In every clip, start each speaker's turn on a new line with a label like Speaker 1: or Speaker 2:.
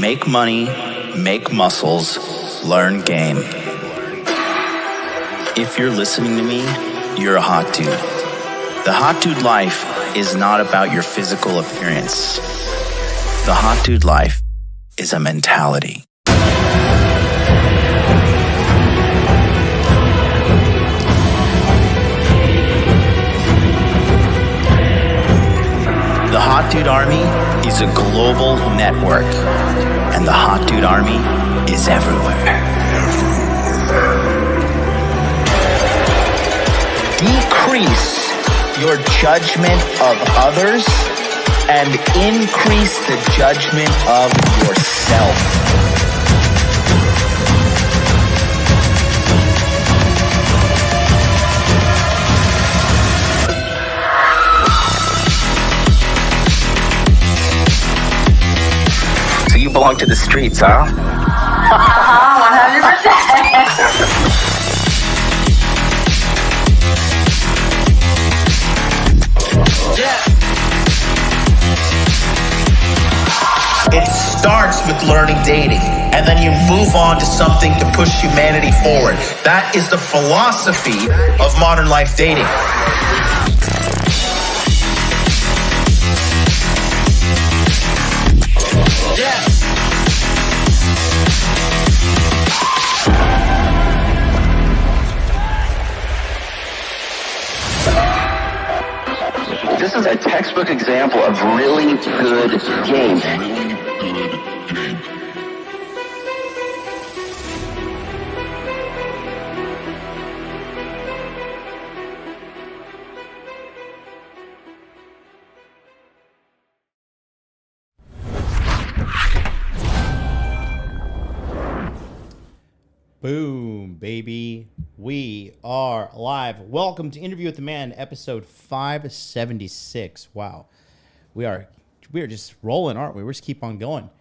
Speaker 1: Make money, make muscles, learn game. If you're listening to me, you're a hot dude. The hot dude life is not about your physical appearance. The hot dude life is a mentality. The Hot Dude Army is a global network, and the Hot Dude Army is everywhere. Decrease your judgment of others and increase the judgment of yourself. You belong to the streets, huh?
Speaker 2: 100%.
Speaker 1: It starts with learning dating, and then you move on to something to push humanity forward. That is the philosophy of modern life dating.
Speaker 3: This is a textbook example of really good game.
Speaker 4: Boom, baby. We are live. Welcome to Interview with the Man, episode 576. Wow. We are just rolling, aren't we? We're just keep on going.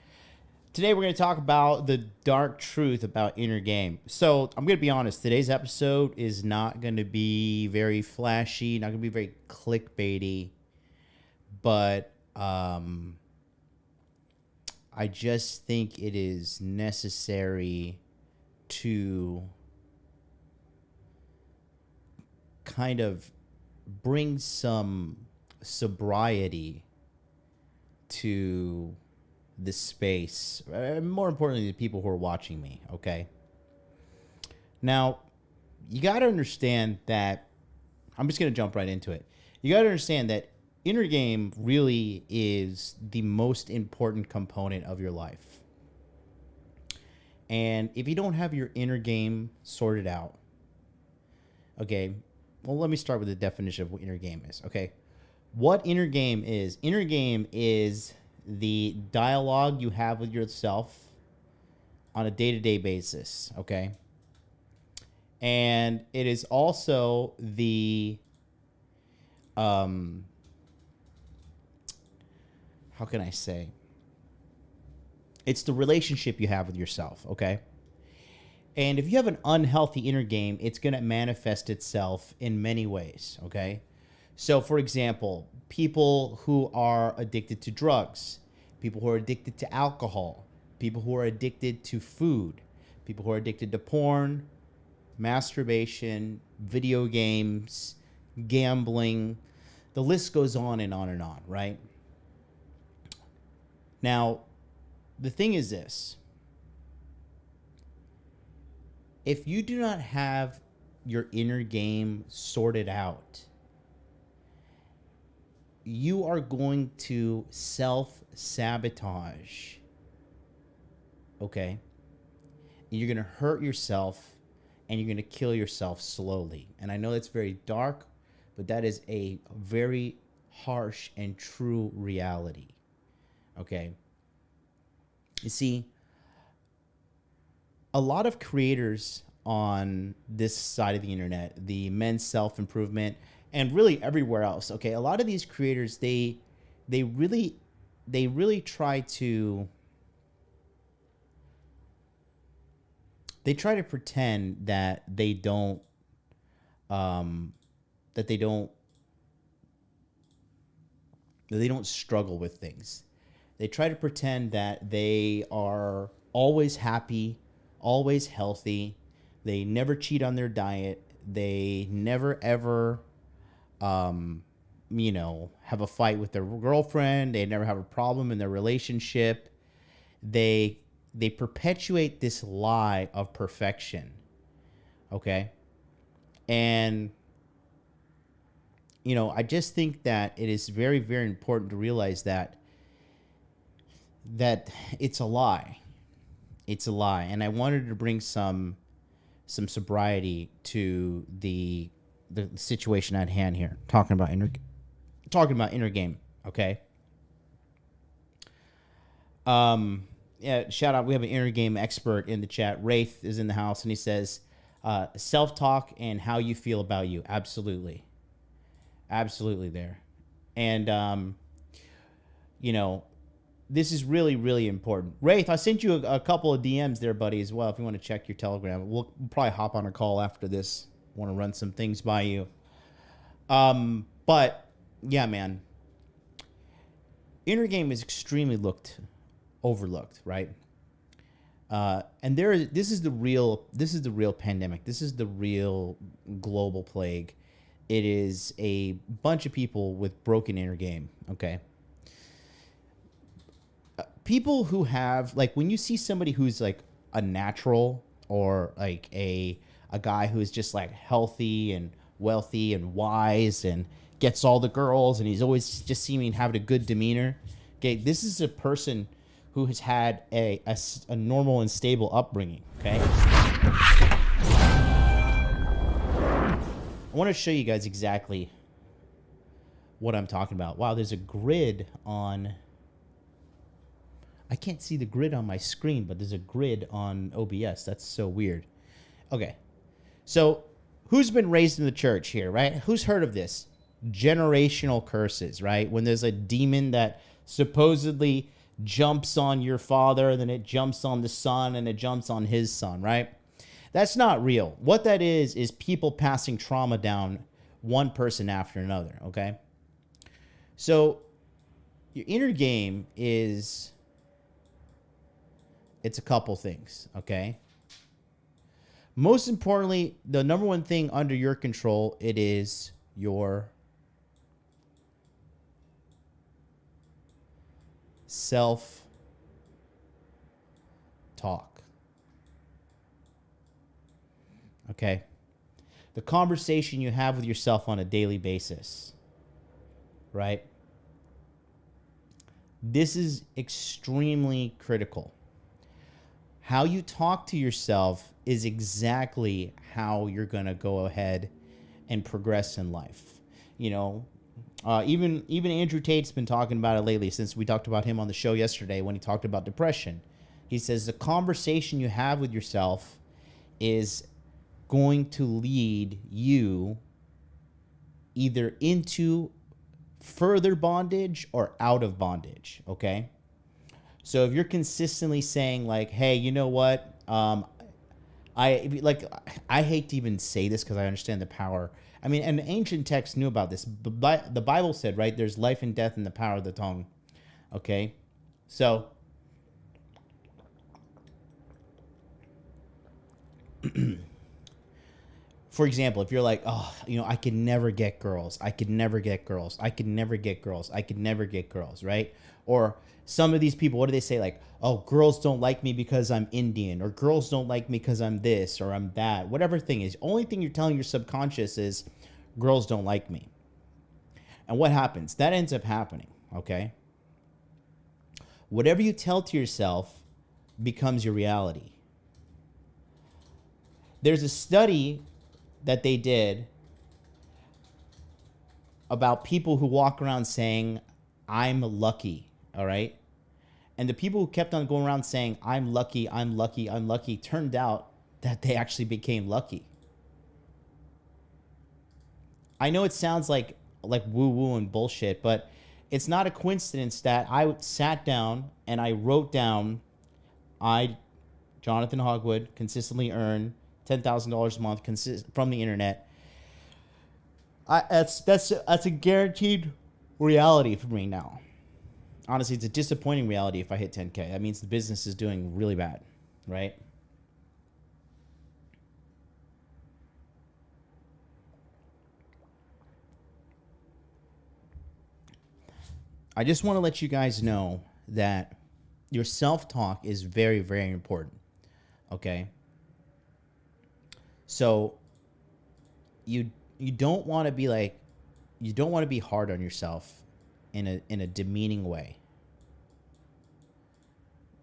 Speaker 4: Today we're going to talk about the dark truth about inner game. So I'm going to be honest, today's episode is not going to be very flashy, not going to be very clickbaity, but I just think it is necessary to kind of bring some sobriety to this space, more importantly, the people who are watching me, okay? Now, you got to understand that, I'm just going to jump right into it. You got to understand that inner game really is the most important component of your life. And if you don't have your inner game sorted out, okay, well, let me start with the definition of what inner game is, okay? What inner game is the dialogue you have with yourself on a day-to-day basis, okay? And it is also the, how can I say? It's the relationship you have with yourself, okay? And if you have an unhealthy inner game, it's going to manifest itself in many ways, okay? So, for example, people who are addicted to drugs, people who are addicted to alcohol, people who are addicted to food, people who are addicted to porn, masturbation, video games, gambling, the list goes on and on and on, right? Now, the thing is this. If you do not have your inner game sorted out, you are going to self-sabotage, okay? You're going to hurt yourself, and you're going to kill yourself slowly. And I know that's very dark, but that is a very harsh and true reality, okay? You see, a lot of creators on this side of the internet, the men's self-improvement, and really everywhere else, okay, a lot of these creators, they really try to pretend that they don't struggle with things. They try to pretend that they are always happy, always healthy. They never cheat on their diet. They never ever, have a fight with their girlfriend. They never have a problem in their relationship. They perpetuate this lie of perfection. Okay? And, I just think that it is very, very important to realize that it's a lie. It's a lie. And I wanted to bring some sobriety to the situation at hand here. Talking about inner game, okay? Yeah, shout out. We have an inner game expert in the chat. Wraith is in the house, and he says, self-talk and how you feel about you. Absolutely. Absolutely there. And, this is really, really important. Wraith, I sent you a couple of DMs there, buddy, as well, if you want to check your Telegram. We'll probably hop on a call after this. Want to run some things by you. But, yeah, man. Inner game is extremely overlooked, right? And this is the real pandemic. This is the real global plague. It is a bunch of people with broken inner game, okay? People who have, like, when you see somebody who's like a natural, or like a guy who's just like healthy and wealthy and wise and gets all the girls, and he's always just seeming having a good demeanor. Okay, this is a person who has had a normal and stable upbringing. Okay, I want to show you guys exactly what I'm talking about. Wow, there's a grid on. I can't see the grid on my screen, but there's a grid on OBS. That's so weird. Okay. So, who's been raised in the church here, right? Who's heard of this? Generational curses, right? When there's a demon that supposedly jumps on your father, then it jumps on the son, and it jumps on his son, right? That's not real. What that is people passing trauma down one person after another, okay? So, your inner game is... it's a couple things, okay? Most importantly, the number one thing under your control, it is your self-talk. Okay? The conversation you have with yourself on a daily basis, right? This is extremely critical. How you talk to yourself is exactly how you're going to go ahead and progress in life. Even Andrew Tate's been talking about it lately, since we talked about him on the show yesterday when he talked about depression. He says the conversation you have with yourself is going to lead you either into further bondage or out of bondage, okay? So if you're consistently saying like, hey, you know what? I hate to even say this because I understand the power. I mean, and ancient texts knew about this. The Bible said, right, there's life and death in the power of the tongue. Okay? So, for example, if you're like, oh, I could never get girls. I could never get girls. I could never get girls. I could never get girls, right? Or some of these people, what do they say? Like, oh, girls don't like me because I'm Indian, or girls don't like me because I'm this or I'm that. Whatever thing is, only thing you're telling your subconscious is girls don't like me. And what happens? That ends up happening, okay? Whatever you tell to yourself becomes your reality. There's a study that they did about people who walk around saying, I'm lucky, all right? And the people who kept on going around saying, I'm lucky, I'm lucky, I'm lucky, turned out that they actually became lucky. I know it sounds like woo-woo and bullshit, but it's not a coincidence that I sat down and I wrote down, Jonathan Hogwood, consistently earn $10,000 a month from the internet. That's a guaranteed reality for me now. honestly, it's a disappointing reality if I hit 10K. That means the business is doing really bad, right? I just want to let you guys know that your self-talk is very, very important, okay? So you don't want to be like, you don't want to be hard on yourself in a demeaning way.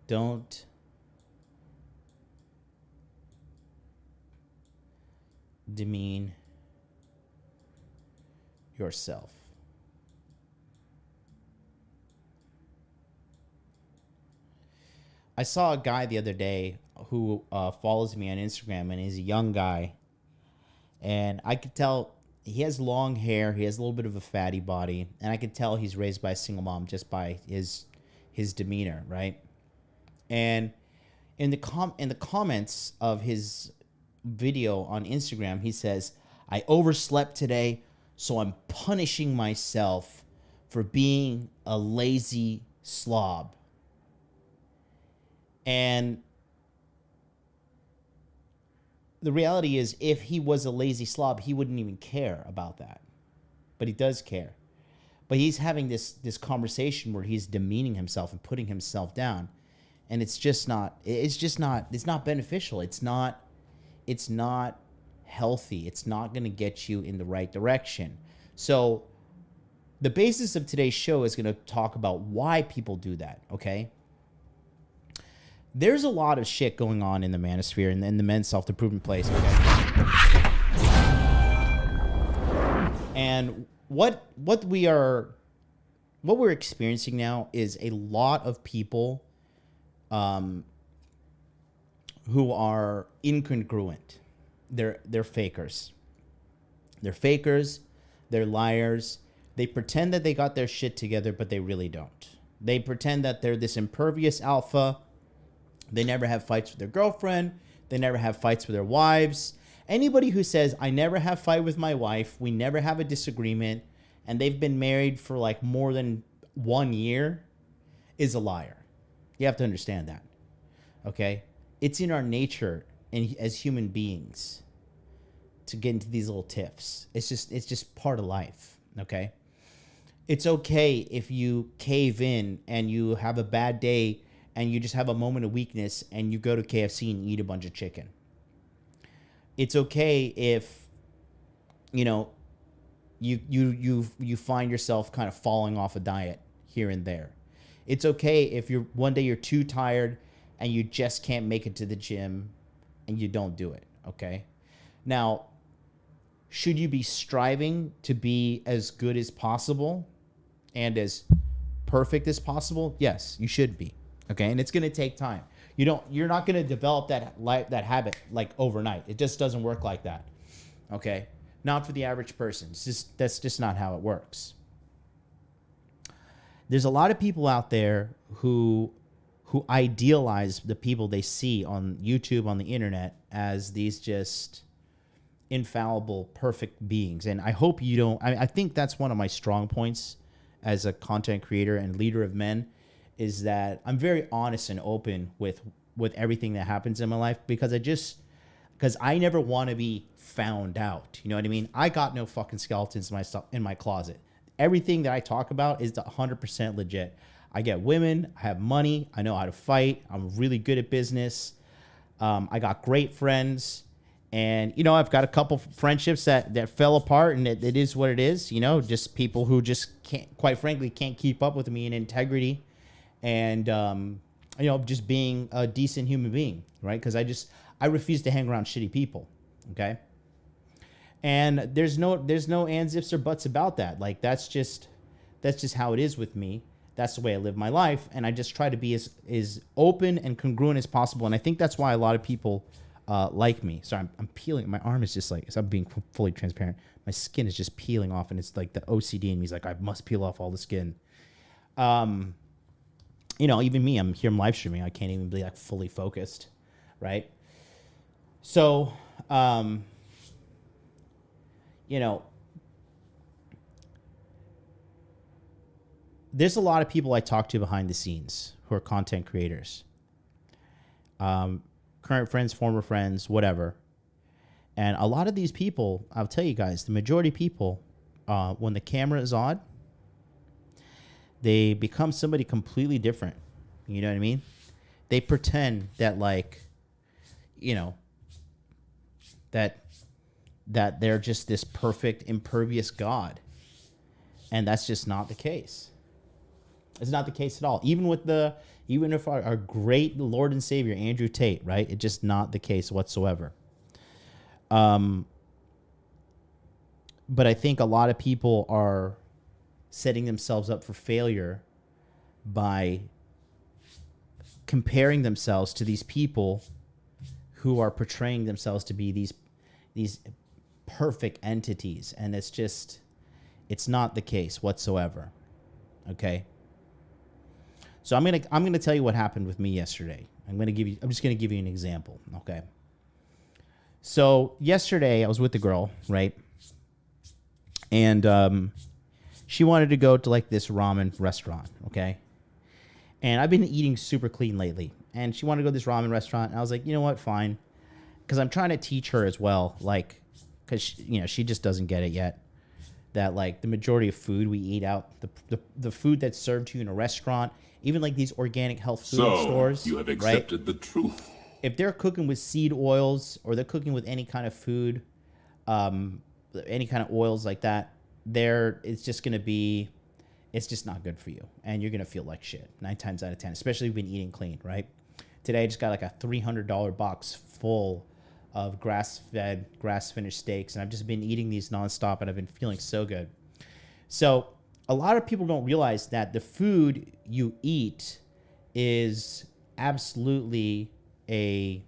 Speaker 4: Don't demean yourself. I saw a guy the other day who follows me on Instagram, and he's a young guy. And I could tell he has long hair. He has a little bit of a fatty body. And I could tell he's raised by a single mom just by his demeanor, right? And in the comments of his video on Instagram, he says, "I overslept today, so I'm punishing myself for being a lazy slob." And the reality is, if he was a lazy slob, he wouldn't even care about that. But he does care. But he's having this conversation where he's demeaning himself and putting himself down. And it's not beneficial. It's not healthy. It's not going to get you in the right direction. So the basis of today's show is going to talk about why people do that, okay? There's a lot of shit going on in the manosphere and in the men's self-improvement place, okay? And what we're experiencing now is a lot of people who are incongruent. They're fakers. They're fakers. They're liars. They pretend that they got their shit together, but they really don't. They pretend that they're this impervious alpha. They never have fights with their girlfriend. They never have fights with their wives. Anybody who says, "I never have fight with my wife, we never have a disagreement," and they've been married for like more than 1 year is a liar. You have to understand that, okay? It's in our nature and as human beings to get into these little tiffs. It's just part of life, okay? It's okay if you cave in and you have a bad day and you just have a moment of weakness and you go to KFC and eat a bunch of chicken. It's okay if, you find yourself kind of falling off a diet here and there. It's okay if one day you're too tired and you just can't make it to the gym and you don't do it, okay? Now, should you be striving to be as good as possible and as perfect as possible? Yes, you should be. Okay, and it's going to take time. You're not going to develop that habit like overnight. It just doesn't work like that. Okay, not for the average person. That's just not how it works. There's a lot of people out there who idealize the people they see on YouTube, on the internet, as these just infallible, perfect beings. And I hope you don't. I think that's one of my strong points as a content creator and leader of men, is that I'm very honest and open with everything that happens in my life, because I never want to be found out. You know what I mean? I got no fucking skeletons in my closet. Everything that I talk about is 100% legit. I get women, I have money, I know how to fight, I'm really good at business. I got great friends, and I've got a couple friendships that fell apart, and it is what it is. Just people who just can't keep up with me in integrity. And, just being a decent human being, right? Because I refuse to hang around shitty people, okay? And there's no ands, ifs, or buts about that. Like, that's just how it is with me. That's the way I live my life, and I just try to be as open and congruent as possible. And I think that's why a lot of people like me. Sorry, I'm peeling. My arm is just like, as I'm being fully transparent, my skin is just peeling off, and it's like the OCD in me is like, I must peel off all the skin. Even me, I'm live streaming. I can't even be like fully focused, right? So, there's a lot of people I talk to behind the scenes who are content creators, current friends, former friends, whatever. And a lot of these people, I'll tell you guys, the majority of people, when the camera is on, they become somebody completely different. You know what I mean? They pretend that, like, you know, that they're just this perfect, impervious God. And that's just not the case. It's not the case at all. Even if our great Lord and Savior, Andrew Tate, right? It's just not the case whatsoever. But I think a lot of people are setting themselves up for failure by comparing themselves to these people who are portraying themselves to be these perfect entities, and it's not the case whatsoever. Okay? So I'm gonna tell you what happened with me yesterday. I'm just gonna give you an example, okay? So yesterday I was with the girl, right? And she wanted to go to like this ramen restaurant, okay? And I've been eating super clean lately. And she wanted to go to this ramen restaurant. And I was like, you know what, fine. Because I'm trying to teach her as well, like, because she just doesn't get it yet. That like the majority of food we eat out, the food that's served to you in a restaurant, even like these organic health food stores.
Speaker 2: So you have accepted the truth.
Speaker 4: If they're cooking with seed oils or they're cooking with any kind of food, any kind of oils like that, it's just not good for you, and you're gonna feel like shit 9 times out of 10. Especially if you've been eating clean, right? Today I just got like a $300 box full of grass-fed, grass-finished steaks, and I've just been eating these nonstop, and I've been feeling so good. So a lot of people don't realize that the food you eat is absolutely a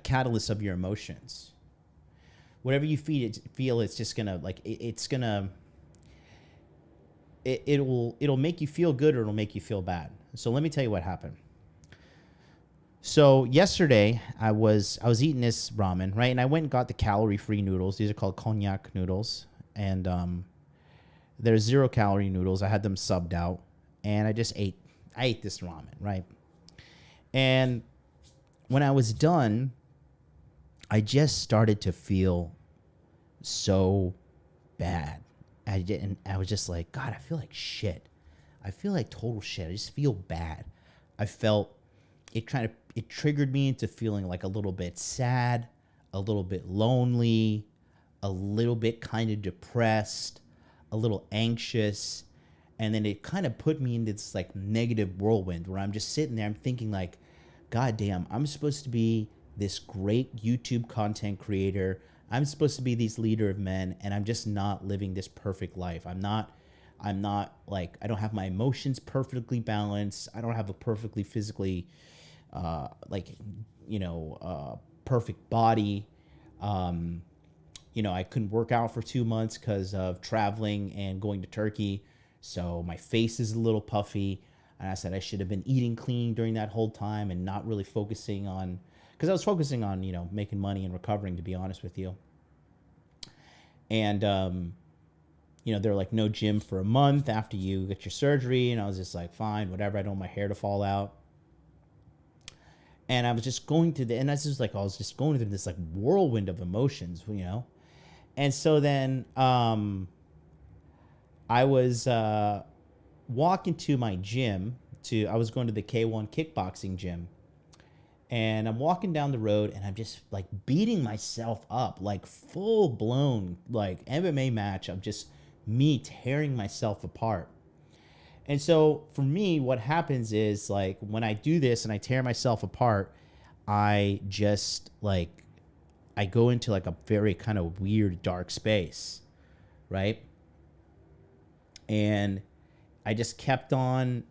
Speaker 4: catalyst of your emotions. Whatever you feel, it's just gonna like it'll make you feel good or it'll make you feel bad. So let me tell you what happened. So yesterday I was eating this ramen, right? And I went and got the calorie-free noodles. These are called cognac noodles, and they're 0-calorie noodles. I had them subbed out, and I ate this ramen, right? And when I was done, I just started to feel so bad. I was just like, God, I feel like shit. I feel like total shit. I just feel bad. I felt it triggered me into feeling like a little bit sad, a little bit lonely, a little bit kind of depressed, a little anxious. And then it kind of put me into this like negative whirlwind where I'm just sitting there. I'm thinking like, God damn, I'm supposed to be this great YouTube content creator. I'm supposed to be this leader of men, and I'm just not living this perfect life. I'm not like, I don't have my emotions perfectly balanced. I don't have a perfectly physically, perfect body. I couldn't work out for 2 months because of traveling and going to Turkey. So my face is a little puffy. And I said I should have been eating clean during that whole time and not really focusing on, because I was focusing on, making money and recovering, to be honest with you. And, they're like, no gym for a month after you get your surgery. And I was just like, fine, whatever. I don't want my hair to fall out. And I was just going through I was just going through this like whirlwind of emotions, And so then I was walking to my gym. I was going to the K1 kickboxing gym. And I'm walking down the road and I'm just like beating myself up, like full blown, like MMA match of just me tearing myself apart. And so for me, what happens is like when I do this and I tear myself apart, I just like, I go into like a very kind of weird dark space, right? And I just kept on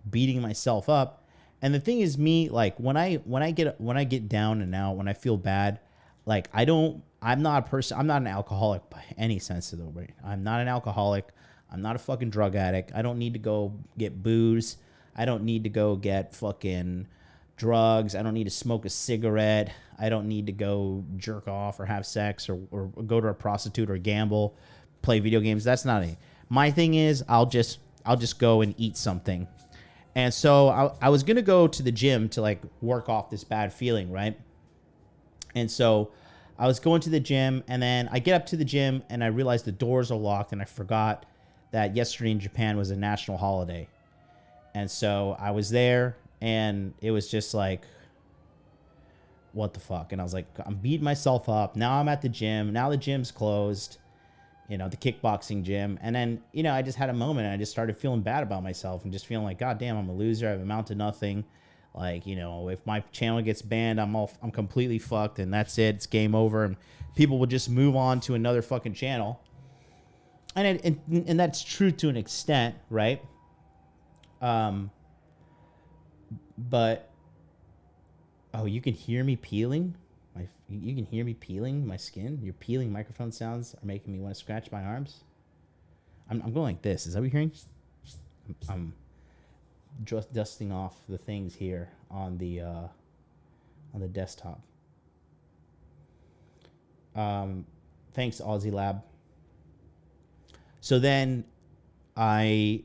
Speaker 4: beating myself up. And the thing is, me, like when I get down and out, when I feel bad, like I'm not an alcoholic by any sense of the word. I'm not an alcoholic. I'm not a fucking drug addict. I don't need to go get booze. I don't need to go get fucking drugs. I don't need to smoke a cigarette. I don't need to go jerk off or have sex or go to a prostitute or gamble. play video games. That's not it. My thing is I'll just go and eat something. And so I was going to go to the gym to like work off this bad feeling, right? And so I was going to the gym, and then I get up to the gym and I realize the doors are locked, and I forgot that yesterday in Japan was a national holiday. And so I was there, and it was just like, what the fuck? And I was like, I'm beating myself up. Now I'm at the gym. Now the gym's closed, the kickboxing gym. And then, I just had a moment, and I just started feeling bad about myself and just feeling like, God damn, I'm a loser. I've amounted to nothing. Like, if my channel gets banned, I'm completely fucked, and that's it. It's game over, and people will just move on to another fucking channel. And that's true to an extent, right? But you can hear me peeling. You can hear me peeling my skin. Your peeling microphone sounds are making me want to scratch my arms. I'm going like this. Is that what you're hearing? I'm just dusting off the things here on the desktop. Thanks, Aussie Lab. So then I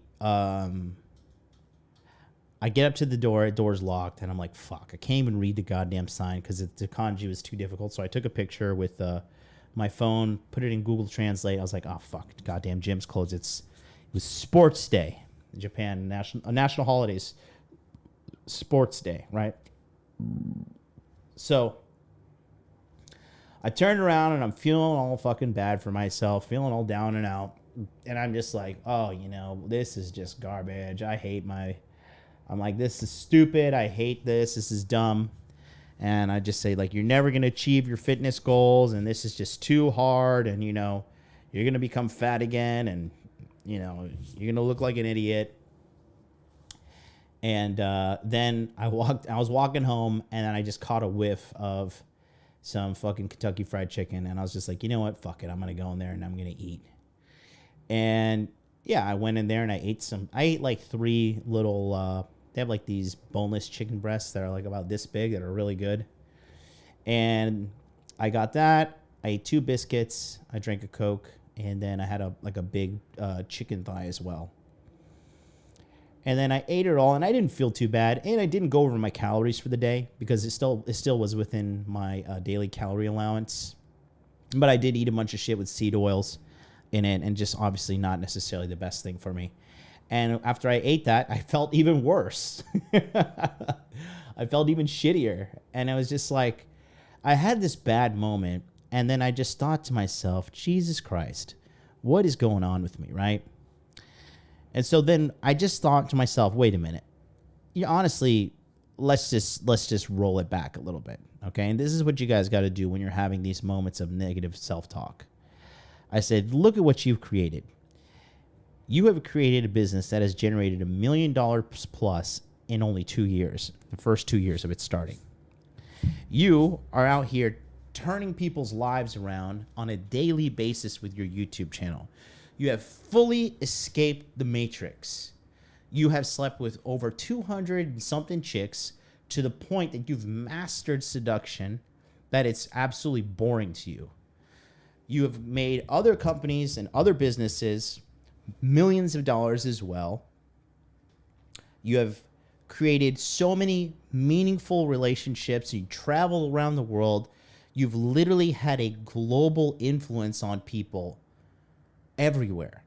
Speaker 4: get up to the door's locked, and I'm like, fuck, I can't even read the goddamn sign because the kanji was too difficult. So I took a picture with my phone, put it in Google Translate. I was like, oh, fuck, goddamn gym's closed. It was sports day in Japan, national holidays, sports day, right? So I turned around, and I'm feeling all fucking bad for myself, feeling all down and out. And I'm just like, oh, this is just garbage. I'm like, this is stupid. I hate this. This is dumb. And I just say, like, you're never going to achieve your fitness goals, and this is just too hard, and, you're going to become fat again, and, you're going to look like an idiot. And then I was walking home, and then I just caught a whiff of some fucking Kentucky Fried Chicken, and I was just like, you know what? Fuck it. I'm going to go in there, and I'm going to eat. And, yeah, I went in there, and I ate like 3 little... they have like these boneless chicken breasts that are like about this big that are really good. And I got that. I ate 2 biscuits. I drank a Coke. And then I had a big chicken thigh as well. And then I ate it all, and I didn't feel too bad. And I didn't go over my calories for the day because it still was within my daily calorie allowance. But I did eat a bunch of shit with seed oils in it, and just obviously not necessarily the best thing for me. And after I ate that, I felt even worse. I felt even shittier. And I was just like, I had this bad moment. And then I just thought to myself, Jesus Christ, what is going on with me, right? And so then I just thought to myself, wait a minute. Honestly, let's just roll it back a little bit, okay? And this is what you guys got to do when you're having these moments of negative self-talk. I said, look at what you've created. You have created a business that has generated $1 million plus in only 2 years, the first 2 years of it starting. You are out here turning people's lives around on a daily basis with your YouTube channel. You have fully escaped the matrix. You have slept with over 200 and something chicks to the point that you've mastered seduction, that it's absolutely boring to you. You have made other companies and other businesses millions of dollars as well. You have created so many meaningful relationships. You travel around the world. You've literally had a global influence on people everywhere.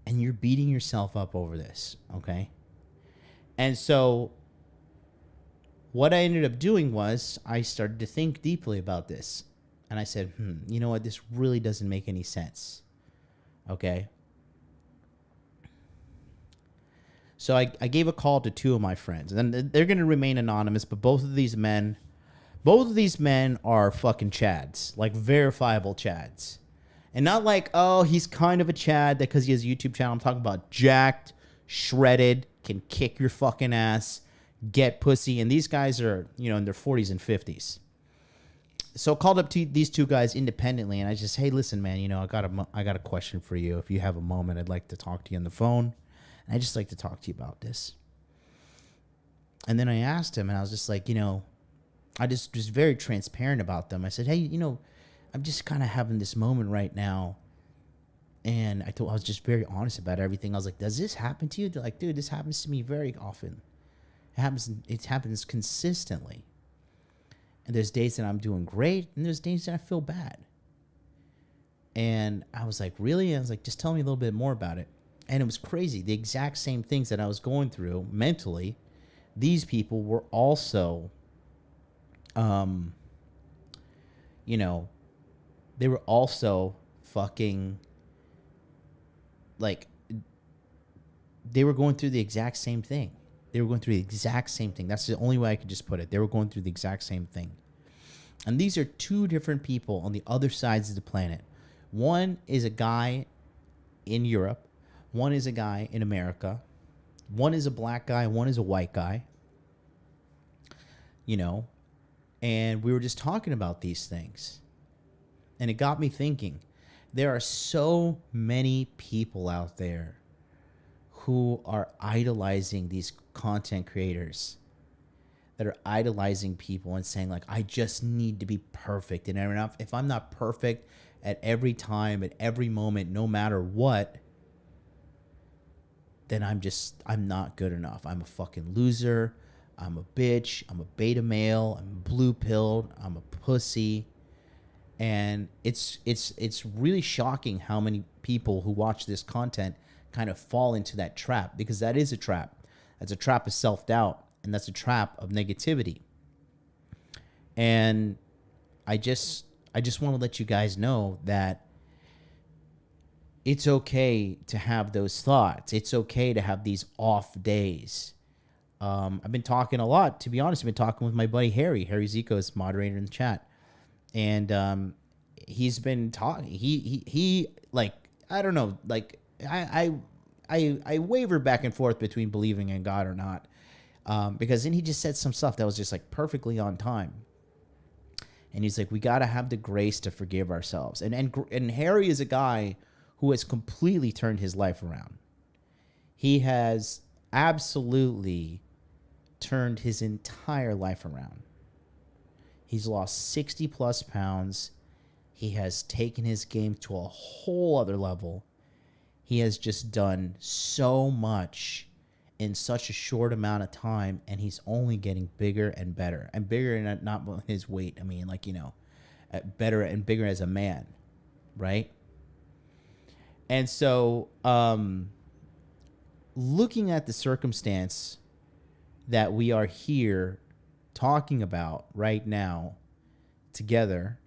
Speaker 4: And you're beating yourself up over this, okay? And so what I ended up doing was I started to think deeply about this. And I said, you know what? This really doesn't make any sense. Okay. So I gave a call to 2 of my friends, and they're going to remain anonymous, but both of these men are fucking Chads, like verifiable Chads. And not like, oh, he's kind of a Chad because he has a YouTube channel. I'm talking about jacked, shredded, can kick your fucking ass, get pussy. And these guys are, in their 40s and 50s. So I called up to these 2 guys independently, and I just, hey, listen, man, I got a question for you. If you have a moment, I'd like to talk to you on the phone. And I'd just like to talk to you about this. And then I asked him, and I was just like, I just was very transparent about them. I said, hey, I'm just kind of having this moment right now And I was just very honest about everything. I was like, does this happen to you? They're like, dude, this happens to me very often. It happens consistently. And there's days that I'm doing great, and there's days that I feel bad. And I was like, really? I was like, just tell me a little bit more about it. And it was crazy. The exact same things that I was going through mentally, these people were also, you know, they were also fucking, like, they were going through the exact same thing. They were going through the exact same thing. That's the only way I could just put it. They were going through the exact same thing. And these are two different people on the other sides of the planet. One is a guy in Europe. One is a guy in America. One is a black guy. One is a white guy. You know, and we were just talking about these things. And it got me thinking, there are so many people out there who are idolizing these content creators, that are idolizing people and saying, like, I just need to be perfect. And if I'm not perfect at every time, at every moment, no matter what, then I'm not good enough. I'm a fucking loser. I'm a bitch. I'm a beta male. I'm blue pilled. I'm a pussy. And it's really shocking how many people who watch this content kind of fall into that trap, because that is a trap. That's a trap of self-doubt, and that's a trap of negativity. And I just want to let you guys know that it's okay to have those thoughts. It's okay to have these off days. I've been talking a lot, to be honest. I've been talking with my buddy Harry Zico is moderator in the chat. And he's been talking. He like, I don't know, like I waver back and forth between believing in God or not, because then he just said some stuff that was just like perfectly on time. And he's like, we got to have the grace to forgive ourselves. And Harry is a guy who has completely turned his life around. He has absolutely turned his entire life around. He's lost 60 plus pounds. He has taken his game to a whole other level. He has just done so much in such a short amount of time, and he's only getting bigger and better. And bigger, and not his weight. I mean, like, you know, better and bigger as a man, right? And so, looking at the circumstance that we are here talking about right now together,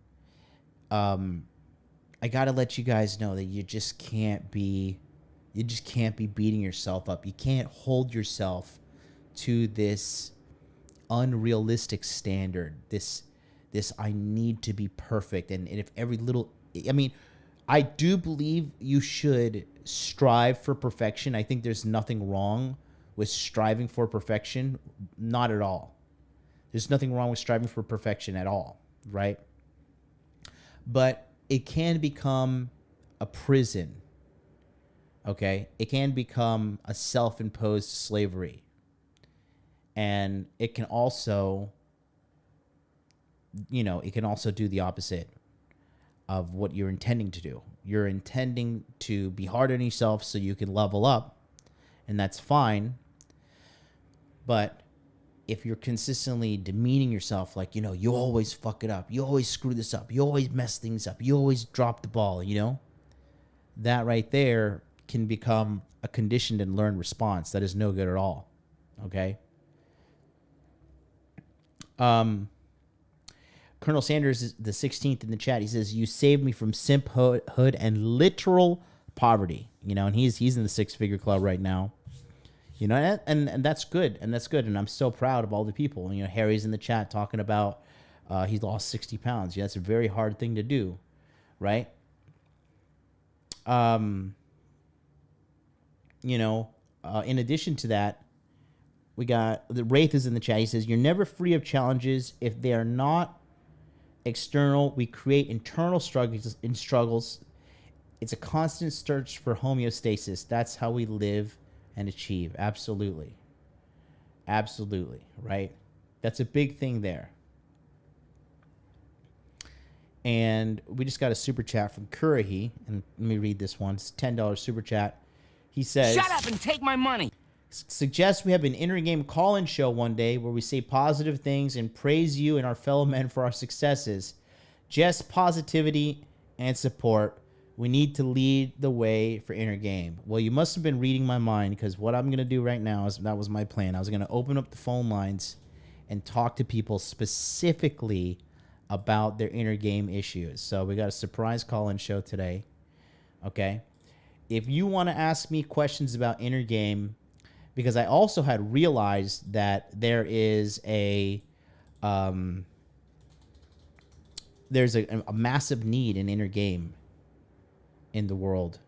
Speaker 4: I got to let you guys know that you just can't be beating yourself up. You can't hold yourself to this unrealistic standard, this I need to be perfect. And if every little, I mean, I do believe you should strive for perfection. I think there's nothing wrong with striving for perfection. Not at all. There's nothing wrong with striving for perfection at all, right? But it can become a prison, okay? It can become a self-imposed slavery. And it can also, you know, it can also do the opposite of what you're intending to do. You're intending to be hard on yourself so you can level up, and that's fine. But if you're consistently demeaning yourself, like, you know, you always fuck it up, you always screw this up, you always mess things up, you always drop the ball, you know, that right there can become a conditioned and learned response that is no good at all. Okay. Colonel Sanders is the 16th in the chat. He says, you saved me from simphood and literal poverty, you know, and he's in the 6-figure club right now. You know, and that's good, and that's good, and I'm so proud of all the people. You know, Harry's in the chat talking about he's lost 60 pounds. Yeah, that's a very hard thing to do, right? You know, in addition to that, we got the Wraith is in the chat. He says, you're never free of challenges. If they are not external, we create internal struggles. It's a constant search for homeostasis. That's how we live and achieve. Absolutely. Absolutely. Right? That's a big thing there. And we just got a super chat from Kurahi. And let me read this one. It's a $10 super chat. He says,
Speaker 5: "Shut up and take my money."
Speaker 4: Suggest we have an inter-game call-in show one day where we say positive things and praise you and our fellow men for our successes. Just positivity and support. We need to lead the way for inter-game. Well, you must have been reading my mind, because what I'm going to do right now is, that was my plan. I was going to open up the phone lines and talk to people specifically about their inter-game issues. So we got a surprise call-in show today. Okay? If you want to ask me questions about inter-game, because I also had realized that there is there's a massive need in inter-game in the world.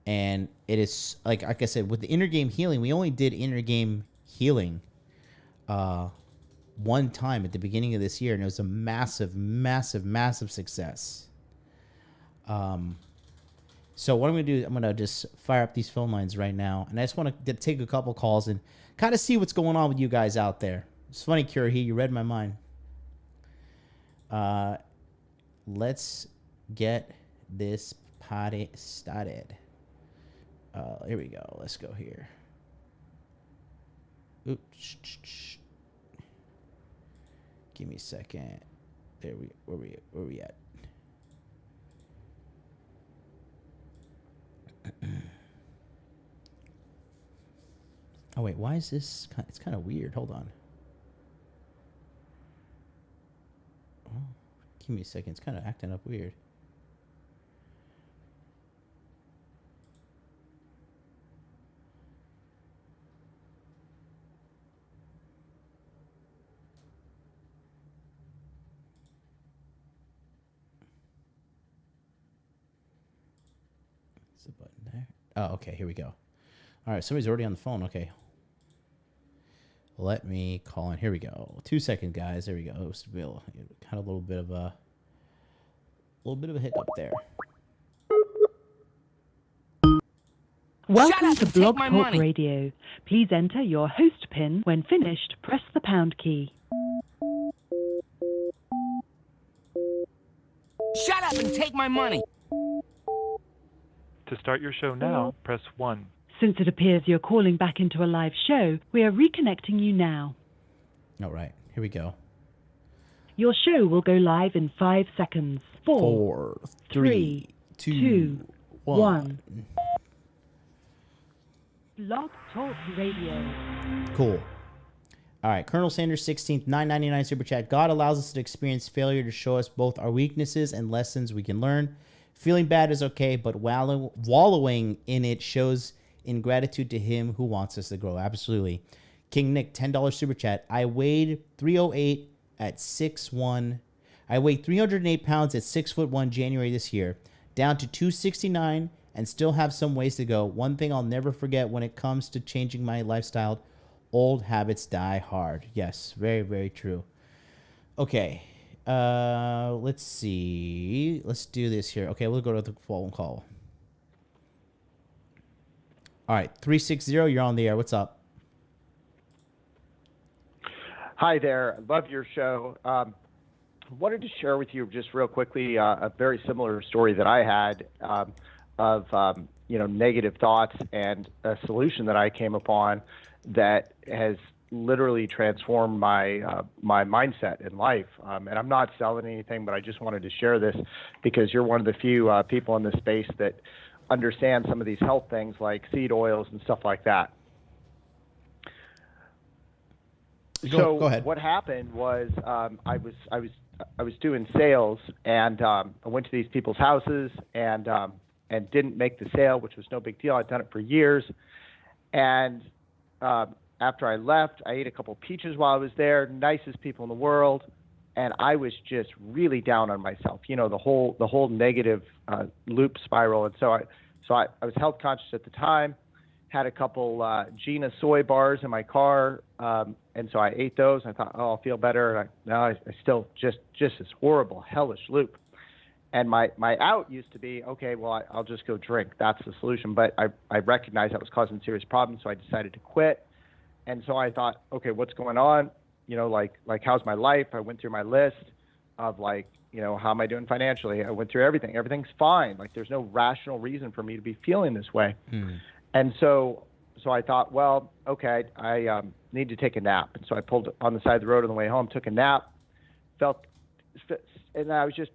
Speaker 4: And it is, like I said, with the inter-game healing, we only did inter-game healing one time at the beginning of this year, and it was a massive, massive, massive success. So what I'm going to do, I'm going to just fire up these phone lines right now. And I just want to take a couple calls and kind of see what's going on with you guys out there. It's funny, Kurahi, you read my mind. Let's get this party started. Here we go. Let's go here. Oops. Give me a second. Where we at? Oh wait, why is this? It's kind of weird. Hold on. Oh, give me a second. It's kind of acting up weird. Is the button there? Oh, okay. Here we go. All right, somebody's already on the phone. Okay. Let me call in. Here we go. 2 seconds, guys. There we go. Still had a little bit of a hiccup there.
Speaker 6: Welcome
Speaker 5: up
Speaker 6: to
Speaker 5: and take
Speaker 6: Blog
Speaker 5: my
Speaker 6: Talk
Speaker 5: money.
Speaker 6: Radio. Please enter your host PIN. When finished, press the pound key.
Speaker 5: Shut up and take my money.
Speaker 7: To start your show now, press 1.
Speaker 6: Since it appears you're calling back into a live show, we are reconnecting you now.
Speaker 4: All right, here we go.
Speaker 6: Your show will go live in 5 seconds.
Speaker 4: 4, 3, 2, 1.
Speaker 6: Blog Talk Radio.
Speaker 4: Cool. All right, Colonel Sanders 16th, $9.99 super chat. God allows us to experience failure to show us both our weaknesses and lessons we can learn. Feeling bad is okay, but wallowing in it shows ingratitude to him who wants us to grow. Absolutely. King Nick, $10 super chat. I weighed 308 at 6'1". I weighed 308 pounds at 6'1" January this year, down to 269, and still have some ways to go. One thing I'll never forget when it comes to changing my lifestyle: old habits die hard. Yes, very, very true. Okay. Let's see. Let's do this here. Okay, we'll go to the phone call. All right, 360, you're on the air. What's up?
Speaker 8: Hi there. Love your show. Wanted to share with you just real quickly a very similar story that I had of negative thoughts and a solution that I came upon that has literally transformed my mindset in life. And I'm not selling anything, but I just wanted to share this because you're one of the few people in this space that understand some of these health things like seed oils and stuff like that.
Speaker 4: Go ahead.
Speaker 8: What happened was I was doing sales, and I went to these people's houses and didn't make the sale, which was no big deal. I'd done it for years, and after I left, I ate a couple peaches while I was there. Nicest people in the world, and I was just really down on myself. You know, the whole negative loop spiral. And so I was health conscious at the time. Had a couple Gina soy bars in my car, and so I ate those. I thought, oh, I'll feel better. And I still just this horrible, hellish loop. And my out used to be, okay, well, I'll just go drink. That's the solution. But I recognized that was causing serious problems, so I decided to quit. And so I thought, okay, what's going on? You know, like how's my life? I went through my list of how am I doing financially? I went through everything. Everything's fine. Like, there's no rational reason for me to be feeling this way. And so I thought, well, okay, I need to take a nap. And so I pulled on the side of the road on the way home, took a nap, and I was just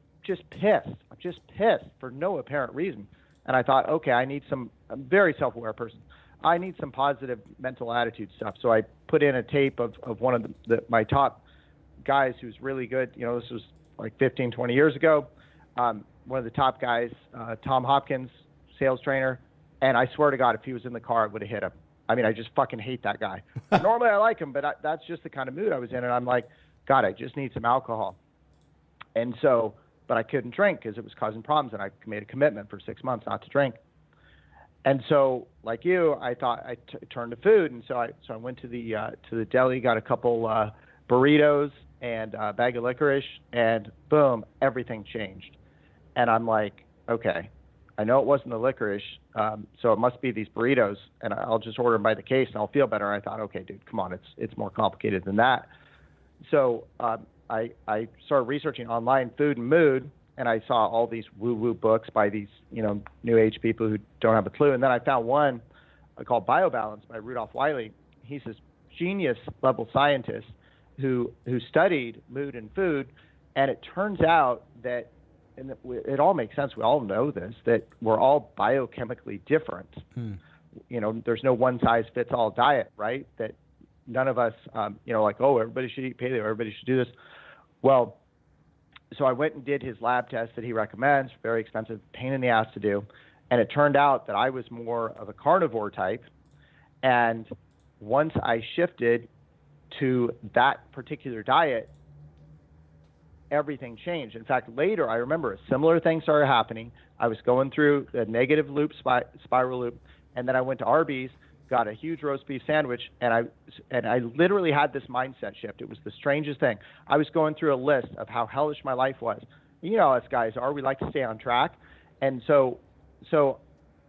Speaker 8: pissed. I'm just pissed for no apparent reason. And I thought, okay, I'm a very self-aware person. I need some positive mental attitude stuff. So I put in a tape of one of my top guys who's really good. This was like 15, 20 years ago. One of the top guys, Tom Hopkins, sales trainer. And I swear to God, if he was in the car, I would have hit him. I mean, I just fucking hate that guy. Normally I like him, but that's just the kind of mood I was in. And I'm like, God, I just need some alcohol. And so, but I couldn't drink because it was causing problems. And I made a commitment for 6 months not to drink. And so, like you, I thought I turned to food. And so I went to the deli, got a couple burritos and a bag of licorice, and boom, everything changed. And I'm like, okay, I know it wasn't the licorice, so it must be these burritos, and I'll just order them by the case, and I'll feel better. And I thought, okay, dude, come on, it's more complicated than that. So I started researching online food and mood, and I saw all these woo-woo books by these new age people who don't have a clue. And then I found one called BioBalance by Rudolph Wiley. He's this genius level scientist who studied mood and food, and it turns out that, and it all makes sense, we all know this, that we're all biochemically different. There's no one size fits all diet, right? That none of us, like, oh, everybody should eat paleo, everybody should do this. Well, so I went and did his lab test that he recommends, very expensive, pain in the ass to do. And it turned out that I was more of a carnivore type. And once I shifted to that particular diet, everything changed. In fact, later, I remember a similar thing started happening. I was going through a negative loop, spiral loop, and then I went to Arby's, got a huge roast beef sandwich, and I literally had this mindset shift. It was the strangest thing. I was going through a list of how hellish my life was. You know how us guys are. We like to stay on track. And so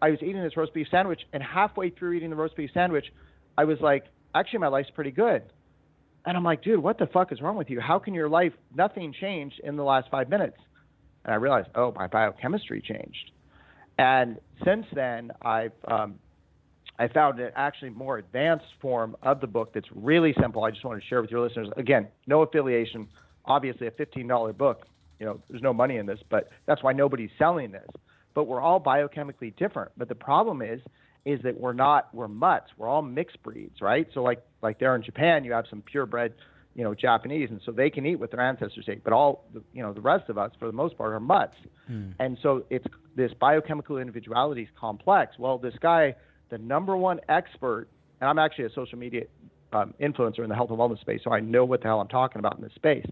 Speaker 8: I was eating this roast beef sandwich, and halfway through eating the roast beef sandwich, I was like, actually, my life's pretty good. And I'm like, dude, what the fuck is wrong with you? How can your life, nothing changed in the last 5 minutes? And I realized, oh, my biochemistry changed. And since then, I found an actually more advanced form of the book that's really simple. I just want to share with your listeners. Again, no affiliation, obviously a $15 book. There's no money in this, but that's why nobody's selling this. But we're all biochemically different. But the problem is that we're mutts. We're all mixed breeds, right? So like there in Japan, you have some purebred, Japanese, and so they can eat what their ancestors ate. But all, the rest of us, for the most part, are mutts. And so it's this biochemical individuality is complex. Well, this guy, the number one expert, and I'm actually a social media influencer in the health and wellness space, so I know what the hell I'm talking about in this space.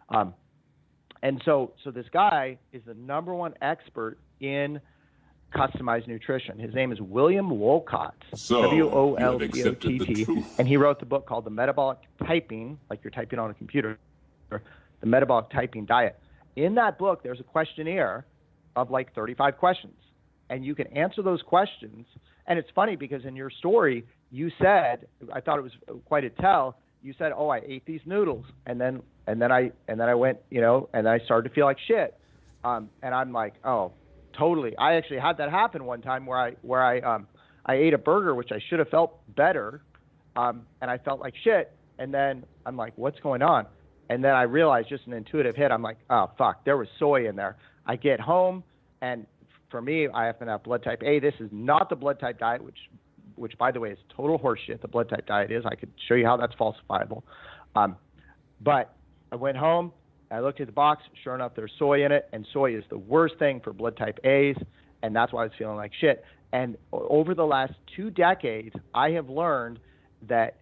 Speaker 8: And so this guy is the number one expert in customized nutrition. His name is William Wolcott, Wolcott, and he wrote the book called The Metabolic Typing, like you're typing on a computer, The Metabolic Typing Diet. In that book, there's a questionnaire of like 35 questions, and you can answer those questions. And it's funny because in your story, you said, I thought it was quite a tell. You said, "Oh, I ate these noodles, and then I went, and I started to feel like shit." And I'm like, "Oh, totally." I actually had that happen one time where I ate a burger, which I should have felt better, and I felt like shit. And then I'm like, "What's going on?" And then I realized, just an intuitive hit. I'm like, "Oh fuck, there was soy in there." I get home, and for me, I happen to have blood type A. This is not the blood type diet, which by the way is total horseshit. The blood type diet is. I could show you how that's falsifiable. But I went home, I looked at the box. Sure enough, there's soy in it, and soy is the worst thing for blood type A's, and that's why I was feeling like shit. And over the last 2 decades, I have learned that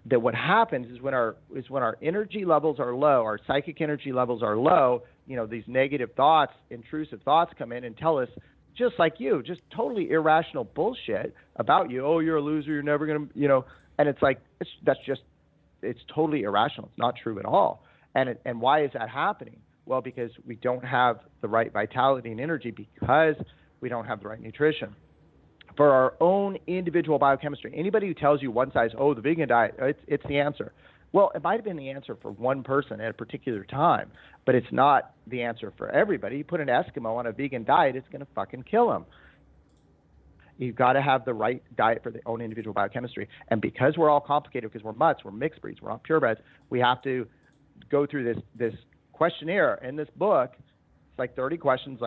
Speaker 8: what happens is when our energy levels are low, our psychic energy levels are low. These negative thoughts, intrusive thoughts come in and tell us, just like you, just totally irrational bullshit about you. Oh, you're a loser. You're never going to, and it's like, it's totally irrational. It's not true at all. And why is that happening? Well, because we don't have the right vitality and energy, because we don't have the right nutrition. For our own individual biochemistry, anybody who tells you one size, the vegan diet, it's the answer. Well, it might have been the answer for one person at a particular time, but it's not the answer for everybody. You put an Eskimo on a vegan diet, it's going to fucking kill him. You've got to have the right diet for their own individual biochemistry. And because we're all complicated, because we're mutts, we're mixed breeds, we're not purebreds, we have to go through this questionnaire in this book. It's like 30 questions,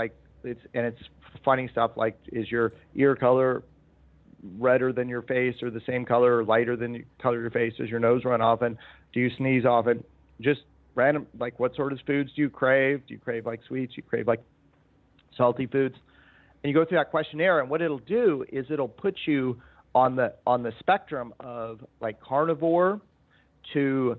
Speaker 8: it's funny stuff like, is your ear color redder than your face, or the same color or lighter than the color of your face? Does your nose run often? Do you sneeze often? Just random, like, what sort of foods do you crave? Do you crave like sweets? Do you crave like salty foods? And you go through that questionnaire, and what it'll do is it'll put you on the spectrum of like carnivore to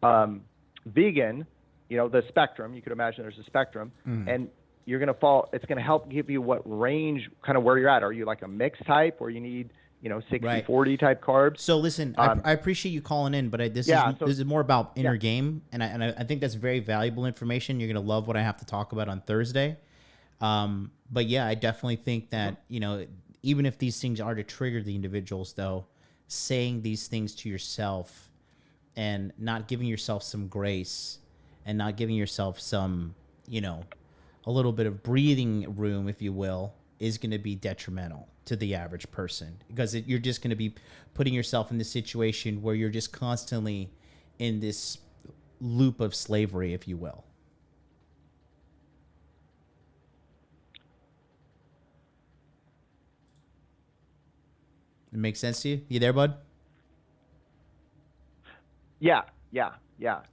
Speaker 8: vegan, the spectrum. You could imagine there's a spectrum, and you're going to fall. It's going to help give you what range, kind of where you're at. Are you like a mixed type where you need 60-40 type carbs?
Speaker 4: So listen, I appreciate you calling in, but this is more about inner game, and I think that's very valuable information. You're going to love what I have to talk about on Thursday. But yeah, I definitely think that, even if these things are to trigger the individuals, though, saying these things to yourself and not giving yourself some grace and not giving yourself some, a little bit of breathing room, if you will, is going to be detrimental to the average person, because you're just going to be putting yourself in this situation where you're just constantly in this loop of slavery, if you will. It makes sense to you? You there, bud?
Speaker 8: Yeah,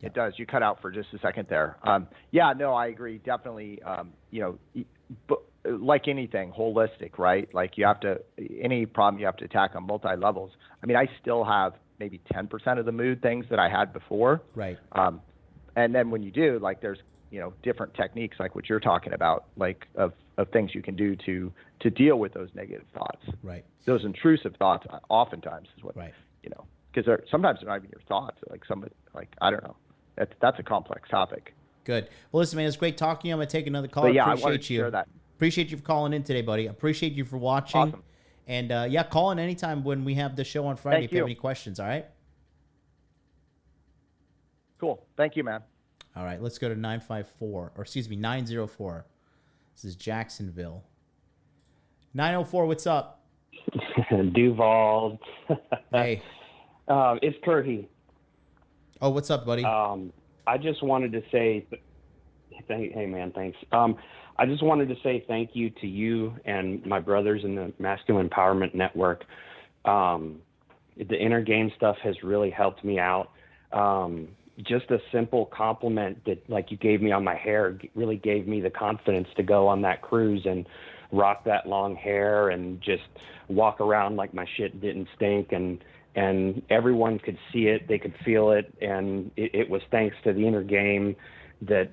Speaker 8: it does. You cut out for just a second there. No, I agree. Definitely, but like anything, holistic, right? Like any problem you have to attack on multi-levels. I mean, I still have maybe 10% of the mood things that I had before.
Speaker 4: Right.
Speaker 8: And then when you do, like, there's, different techniques like what you're talking about, like of things you can do to deal with those negative thoughts.
Speaker 4: Right.
Speaker 8: Those intrusive thoughts oftentimes is what,
Speaker 4: right.
Speaker 8: Because sometimes they're not even your thoughts. Like somebody, like, I don't know. That's a complex topic.
Speaker 4: Good. Well, listen, man, it's great talking to you. I'm going to take another call.
Speaker 8: But yeah,
Speaker 4: appreciate
Speaker 8: I wanted to
Speaker 4: you.
Speaker 8: share that.
Speaker 4: Appreciate you for calling in today, buddy. Appreciate you for watching.
Speaker 8: Awesome.
Speaker 4: And call in anytime when we have the show on Friday if you have any questions, all right?
Speaker 8: Cool. Thank you, man.
Speaker 4: All right, let's go to 904. This is Jacksonville. 904, what's up?
Speaker 9: Duval.
Speaker 4: Hey.
Speaker 9: It's Curty.
Speaker 4: Oh, what's up, buddy?
Speaker 9: I just wanted to say, hey man, thanks. I just wanted to say thank you to you and my brothers in the Masculine Empowerment Network. The inner game stuff has really helped me out. Just a simple compliment that, like, you gave me on my hair really gave me the confidence to go on that cruise and rock that long hair and just walk around like my shit didn't stink, and everyone could see it, they could feel it, and it was thanks to the inner game that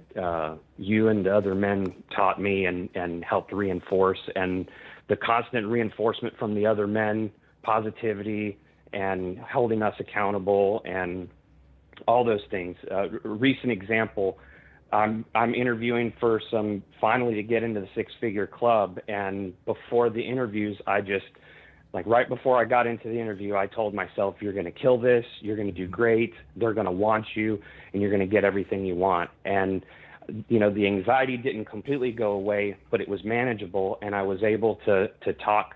Speaker 9: you and the other men taught me and helped reinforce, and the constant reinforcement from the other men, positivity and holding us accountable and all those things. Recent example, I'm interviewing for finally to get into the six-figure club, and before the interviews, right before I got into the interview, I told myself, you're going to kill this, you're going to do great, they're going to want you, and you're going to get everything you want. And, the anxiety didn't completely go away, but it was manageable, and I was able to talk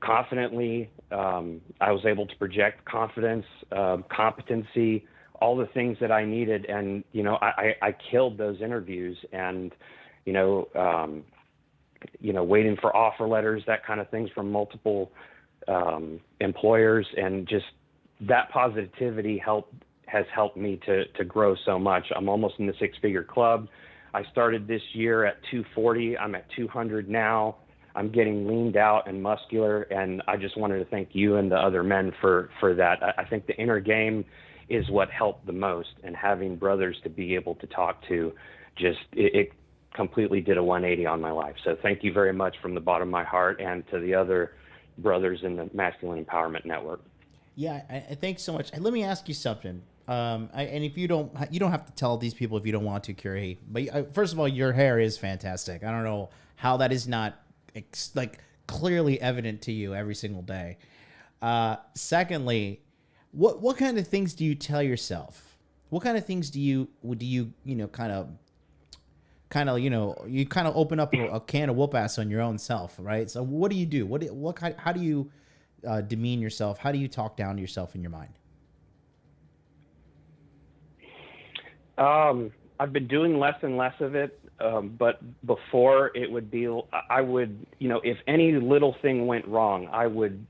Speaker 9: confidently. I was able to project confidence, competency, all the things that I needed. And, I killed those interviews, and, waiting for offer letters, that kind of things from multiple employers, and just that positivity has helped me to grow so much. I'm almost in the six-figure club. I started this year at 240. I'm at 200 now. I'm getting leaned out and muscular, and I just wanted to thank you and the other men for that. I think the inner game is what helped the most, and having brothers to be able to talk to, it completely did a 180 on my life. So thank you very much from the bottom of my heart, and to the other brothers in the Masculine Empowerment Network.
Speaker 4: Yeah, I thanks so much. Let me ask you something. And if you don't have to tell these people if you don't want to, Curie. But first of all, your hair is fantastic. I don't know how that is not clearly evident to you every single day. Secondly, what kind of things do you tell yourself? What kind of things do you kind of you kind of open up a can of whoop ass on your own self, right? So what do you do? How do you demean yourself? How do you talk down to yourself in your mind?
Speaker 9: I've been doing less and less of it, but before it would be, I would, if any little thing went wrong, I would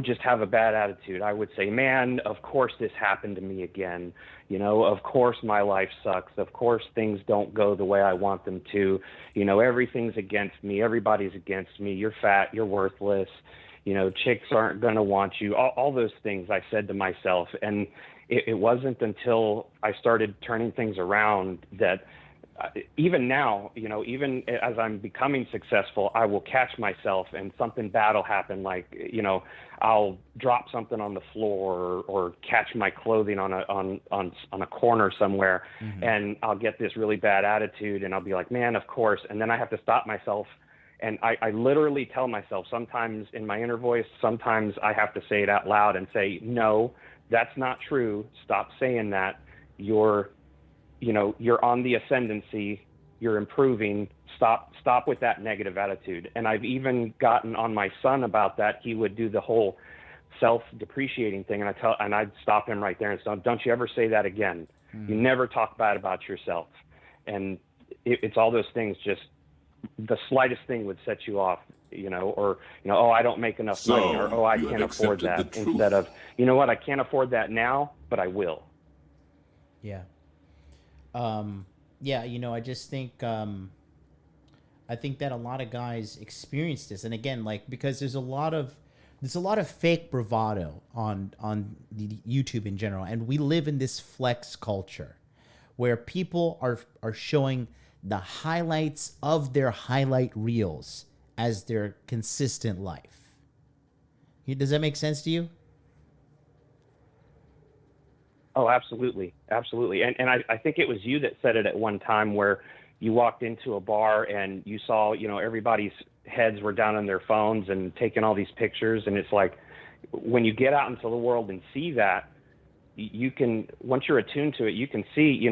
Speaker 9: just have a bad attitude. I would say, man, of course this happened to me again. Of course my life sucks. Of course things don't go the way I want them to. Everything's against me. Everybody's against me. You're fat. You're worthless. Chicks aren't going to want you. All those things I said to myself. And it wasn't until I started turning things around that even now, even as I'm becoming successful, I will catch myself and something bad will happen. Like, I'll drop something on the floor or catch my clothing on a corner somewhere, and I'll get this really bad attitude and I'll be like, man, of course. And then I have to stop myself. And I literally tell myself, sometimes in my inner voice, sometimes I have to say it out loud and say, no, that's not true. Stop saying that. You're on the ascendancy. You're improving. Stop with that negative attitude. And I've even gotten on my son about that. He would do the whole self-depreciating thing, and I'd stop him right there and say, don't you ever say that again. You never talk bad about yourself. And it's all those things. Just the slightest thing would set you off. Oh, I don't make enough money, or oh, I can't afford that. Instead of, you know what, I can't afford that now, but I will.
Speaker 4: Yeah. I just think I think that a lot of guys experience this, and again, because there's a lot of fake bravado on the YouTube in general, and we live in this flex culture where people are showing the highlights of their highlight reels as their consistent life. Does that make sense to you?
Speaker 9: Oh, absolutely. Absolutely. And I think it was you that said it at one time where you walked into a bar and you saw, everybody's heads were down on their phones and taking all these pictures. And it's like, when you get out into the world and see that, you can, once you're attuned to it, you can see,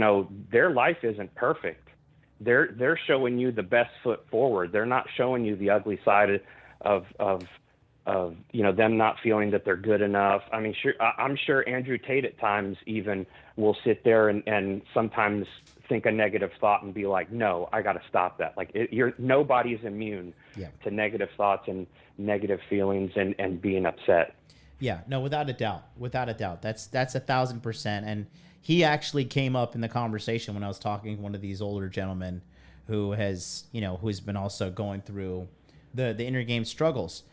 Speaker 9: their life isn't perfect. They're showing you the best foot forward. They're not showing you the ugly side of them not feeling that they're good enough. I mean, I'm sure Andrew Tate at times even will sit there and sometimes think a negative thought and be like, no, I got to stop that. Like, nobody's immune to negative thoughts and negative feelings and being upset.
Speaker 4: Yeah, no, without a doubt. That's 1,000%. And he actually came up in the conversation when I was talking to one of these older gentlemen who has, who's been also going through the inner game struggles.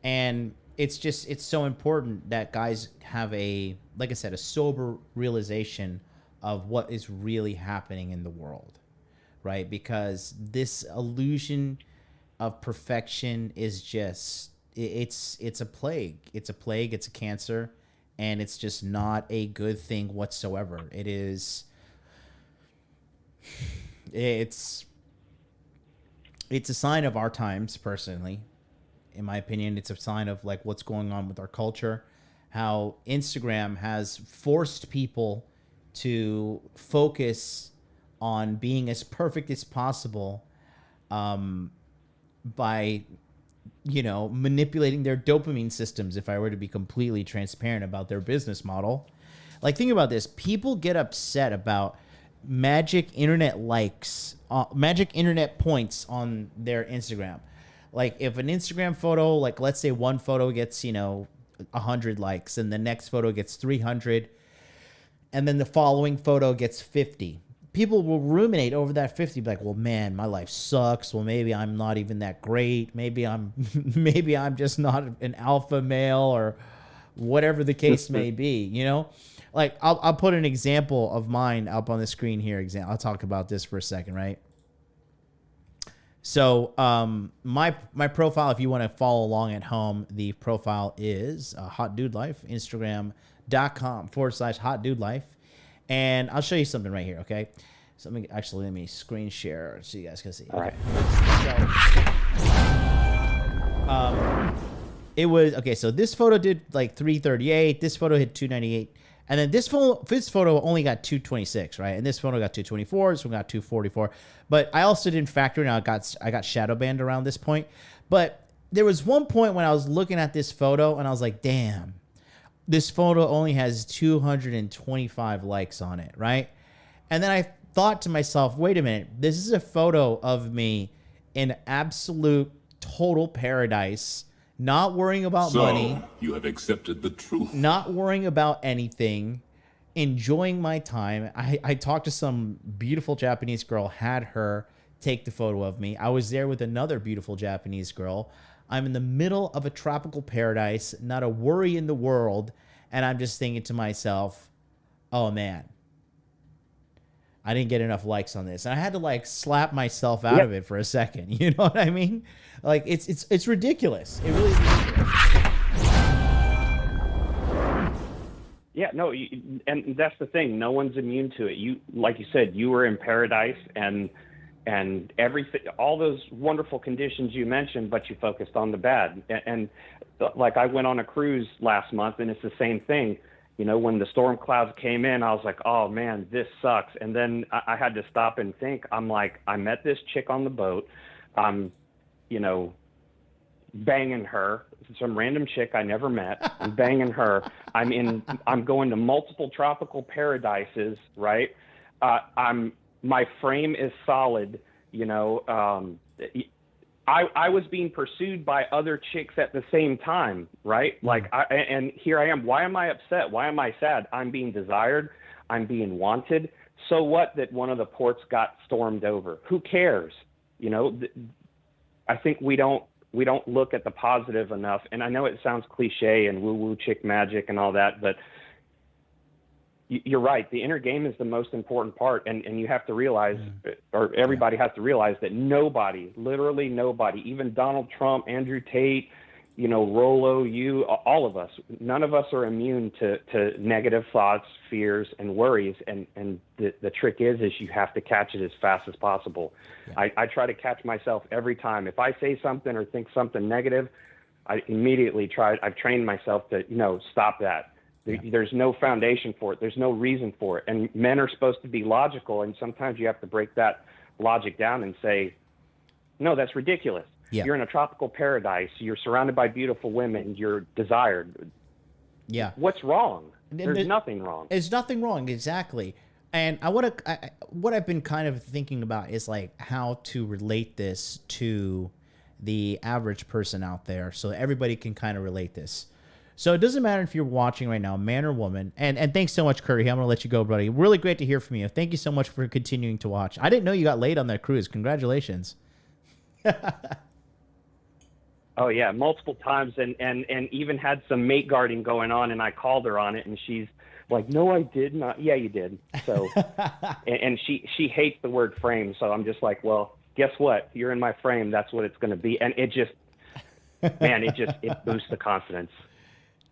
Speaker 4: And it's so important that guys have like I said, a sober realization of what is really happening in the world, right? Because this illusion of perfection is just, it's a plague. It's a plague. It's a cancer. And it's just not a good thing whatsoever. It's a sign of our times, personally. In my opinion, it's a sign of what's going on with our culture, how Instagram has forced people to focus on being as perfect as possible by manipulating their dopamine systems, if I were to be completely transparent about their business model. Think about this. People get upset about magic internet likes, magic internet points on their Instagram. If an Instagram photo, let's say one photo gets, 100 likes and the next photo gets 300 and then the following photo gets 50. People will ruminate over that 50, be like, well, man, my life sucks. Well, maybe I'm not even that great. Maybe I'm just not an alpha male, or whatever the case may be, I'll put an example of mine up on the screen here. I'll talk about this for a second, right? So my profile, if you want to follow along at home, the profile is Hot Dude Life, Instagram.com/Hot Dude Life. And I'll show you something right here, okay? So let me screen share so you guys can see.
Speaker 9: All
Speaker 4: okay.
Speaker 9: right.
Speaker 4: So, It was okay. So this photo did like 338. This photo hit 298, and then this photo only got 226, right? And this photo got 224. This one got 244. But I also didn't factor in. I got shadow banned around this point. But there was one point when I was looking at this photo and I was like, damn, this photo only has 225 likes on it, right? And then I thought to myself, wait a minute, this is a photo of me in absolute total paradise, not worrying about money.
Speaker 2: You have accepted the truth.
Speaker 4: Not worrying about anything, enjoying my time. I talked to some beautiful Japanese girl, had her take the photo of me. I was there with another beautiful Japanese girl. I'm in the middle of a tropical paradise, not a worry in the world, and I'm just thinking to myself, oh man, I didn't get enough likes on this. And I had to like slap myself out of it for a second. You know what I mean? Like it's ridiculous. It really is ridiculous.
Speaker 9: Yeah, no, and that's the thing. No one's immune to it. You, like you said, you were in paradise, and everything, all those wonderful conditions you mentioned, but you focused on the bad. And like I went on a cruise last month, and it's the same thing. You know, when the storm clouds came in, I was like, oh man, this sucks. And then I had to stop and think. I'm like, I met this chick on the boat. I'm, you know, banging her, some random chick I never met. I'm banging her. I'm going to multiple tropical paradises, right? My frame is solid, you know. I was being pursued by other chicks at the same time, right? Like, and here I am. Why am I upset? Why am I sad? I'm being desired. I'm being wanted. So what that one of the ports got stormed over? Who cares? You know, I think we don't look at the positive enough. And I know it sounds cliche and woo-woo chick magic and all that, but you're right. The inner game is the most important part, and you have to realize, or everybody has to realize, that nobody, literally nobody, even Donald Trump, Andrew Tate, you know, Rollo, you, all of us, none of us are immune to negative thoughts, fears, and worries. And the trick is you have to catch it as fast as possible. Yeah. I try to catch myself every time. If I say something or think something negative, I immediately I've trained myself to, you know, stop that. There's no foundation for it. There's no reason for it. And men are supposed to be logical, and sometimes you have to break that logic down and say, no, that's ridiculous. Yeah. You're in a tropical paradise. You're surrounded by beautiful women. You're desired.
Speaker 4: Yeah.
Speaker 9: What's wrong? There's nothing wrong.
Speaker 4: There's nothing wrong, exactly. And what I've been kind of thinking about is like how to relate this to the average person out there, so everybody can kind of relate this. So it doesn't matter if you're watching right now, man or woman. And thanks so much, Curry. I'm going to let you go, buddy. Really great to hear from you. Thank you so much for continuing to watch. I didn't know you got laid on that cruise. Congratulations.
Speaker 9: Oh, yeah, multiple times, and even had some mate guarding going on, and I called her on it, and she's like, no, I did not. Yeah, you did. So, and she hates the word frame, so I'm just like, well, guess what? You're in my frame. That's what it's going to be. And it just, man, it boosts the confidence.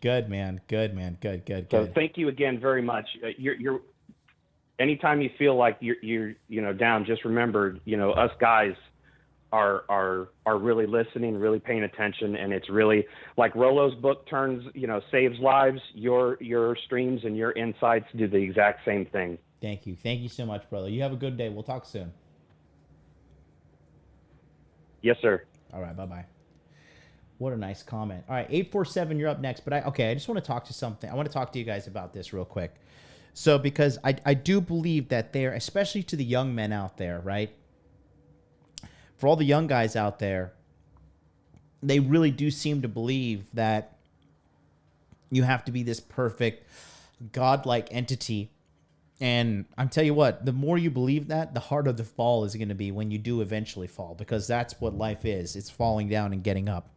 Speaker 4: Good, man. Good.
Speaker 9: So thank you again very much. You're anytime you feel like you're down, just remember, you know, us guys are really listening, really paying attention, and it's really like Rollo's book saves lives. Your streams and your insights do the exact same thing.
Speaker 4: Thank you so much, brother. You have a good day. We'll talk soon.
Speaker 9: Yes, sir.
Speaker 4: All right, bye-bye. What a nice comment. All right, 847, you're up next. But I just want to talk to something. I want to talk to you guys about this real quick. So because I do believe that there, especially to the young men out there, right? For all the young guys out there, they really do seem to believe that you have to be this perfect, godlike entity. And I'm tell you what, the more you believe that, the harder the fall is going to be when you do eventually fall, because that's what life is. It's falling down and getting up.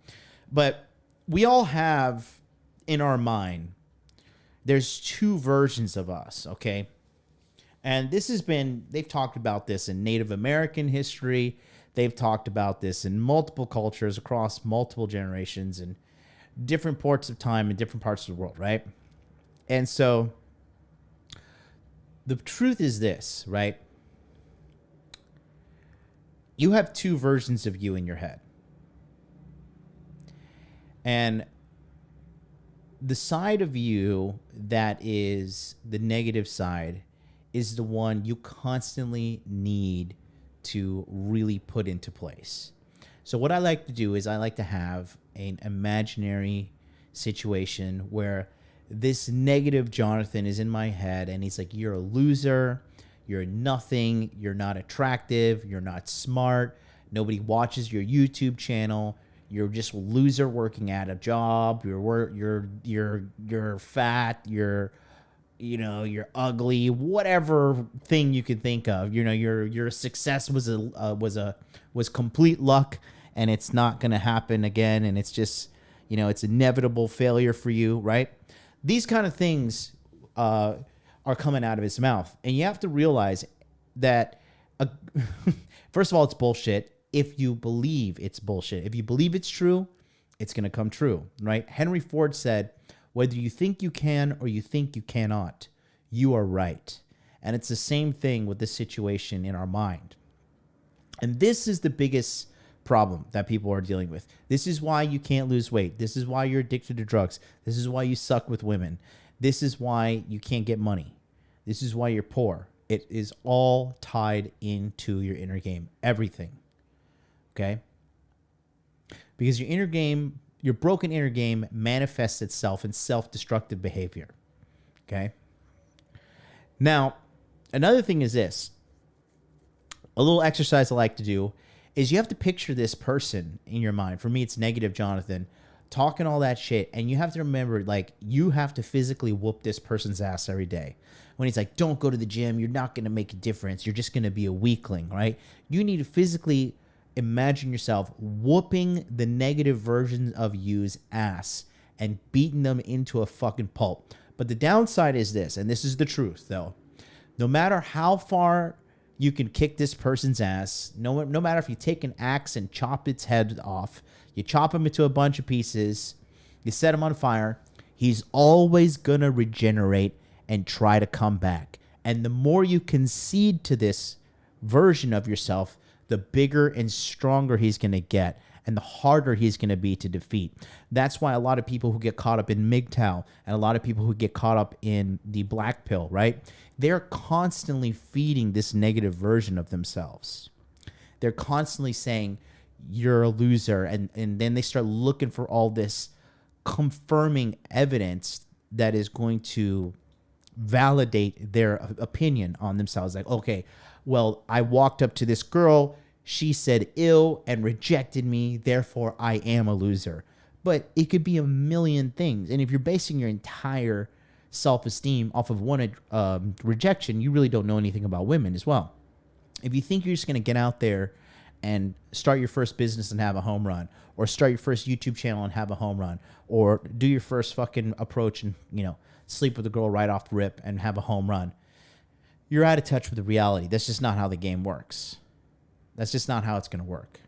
Speaker 4: But we all have in our mind, there's two versions of us, okay? And they've talked about this in Native American history. They've talked about this in multiple cultures across multiple generations and different parts of time in different parts of the world, right? And so the truth is this, right? You have two versions of you in your head. And the side of you that is the negative side is the one you constantly need to really put into place. So what I like to do is I like to have an imaginary situation where this negative Jonathan is in my head and he's like, you're a loser, you're nothing, you're not attractive, you're not smart, nobody watches your YouTube channel, you're just a loser working at a job, you're fat, you're ugly, whatever thing you can think of. Your success was complete luck, and it's not going to happen again, and it's just, it's inevitable failure for you, right? These kind of things are coming out of his mouth, and you have to realize that first of all, it's bullshit. If you believe it's bullshit, if you believe it's true, it's going to come true, right? Henry Ford said, whether you think you can or you think you cannot, you are right. And it's the same thing with this situation in our mind. And this is the biggest problem that people are dealing with. This is why you can't lose weight. This is why you're addicted to drugs. This is why you suck with women. This is why you can't get money. This is why you're poor. It is all tied into your inner game. Everything. Okay? Because your inner game, your broken inner game manifests itself in self-destructive behavior. Okay? Now, another thing is this. A little exercise I like to do is you have to picture this person in your mind. For me, it's negative Jonathan talking all that shit. And you have to remember, like, you have to physically whoop this person's ass every day. When he's like, don't go to the gym. You're not going to make a difference. You're just going to be a weakling, right? You need to physically imagine yourself whooping the negative version of you's ass and beating them into a fucking pulp. But the downside is this, and this is the truth, though. No matter how far you can kick this person's ass, no matter if you take an axe and chop its head off, you chop him into a bunch of pieces, you set him on fire, he's always going to regenerate and try to come back. And the more you concede to this version of yourself, the bigger and stronger he's going to get and the harder he's going to be to defeat. That's why a lot of people who get caught up in MGTOW and a lot of people who get caught up in the black pill, right? They're constantly feeding this negative version of themselves. They're constantly saying, you're a loser. And then they start looking for all this confirming evidence that is going to validate their opinion on themselves. Like, okay, well, I walked up to this girl, she said ill and rejected me, therefore I am a loser. But it could be a million things. And if you're basing your entire self-esteem off of one rejection, you really don't know anything about women as well. If you think you're just going to get out there and start your first business and have a home run, or start your first YouTube channel and have a home run, or do your first fucking approach and, sleep with a girl right off the rip and have a home run, you're out of touch with the reality. That's just not how the game works. That's just not how it's going to work.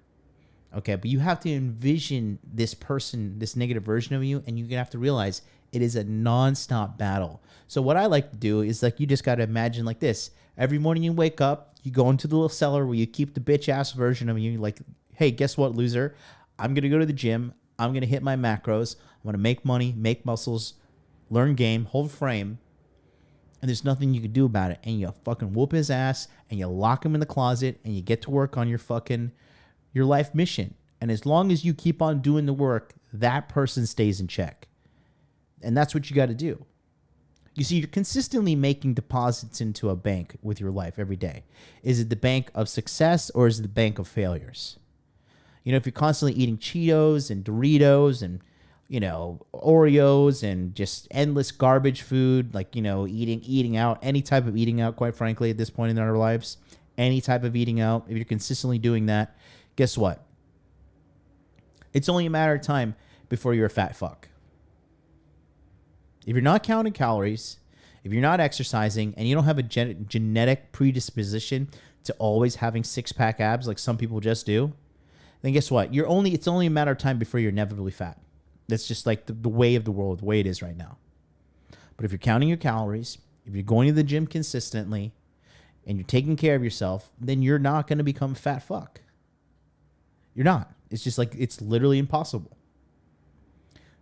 Speaker 4: Okay, but you have to envision this person, this negative version of you, and you have to realize it is a nonstop battle. So what I like to do is, like, you just got to imagine like this. Every morning you wake up, you go into the little cellar where you keep the bitch-ass version of you. Like, hey, guess what, loser? I'm going to go to the gym. I'm going to hit my macros. I'm going to make money, make muscles, learn game, hold frame. And there's nothing you can do about it. And you fucking whoop his ass and you lock him in the closet and you get to work on your life mission. And as long as you keep on doing the work, that person stays in check. And that's what you got to do. You see, you're consistently making deposits into a bank with your life every day. Is it the bank of success or is it the bank of failures? If you're constantly eating Cheetos and Doritos and Oreos and just endless garbage food, like, eating out, any type of eating out, quite frankly, at this point in our lives, any type of eating out, if you're consistently doing that, guess what? It's only a matter of time before you're a fat fuck. If you're not counting calories, if you're not exercising, and you don't have a genetic predisposition to always having six-pack abs like some people just do, then guess what? It's only a matter of time before you're inevitably fat. That's just like the way of the world, the way it is right now. But if you're counting your calories, if you're going to the gym consistently, and you're taking care of yourself, then you're not going to become a fat fuck. You're not. It's just like, it's literally impossible.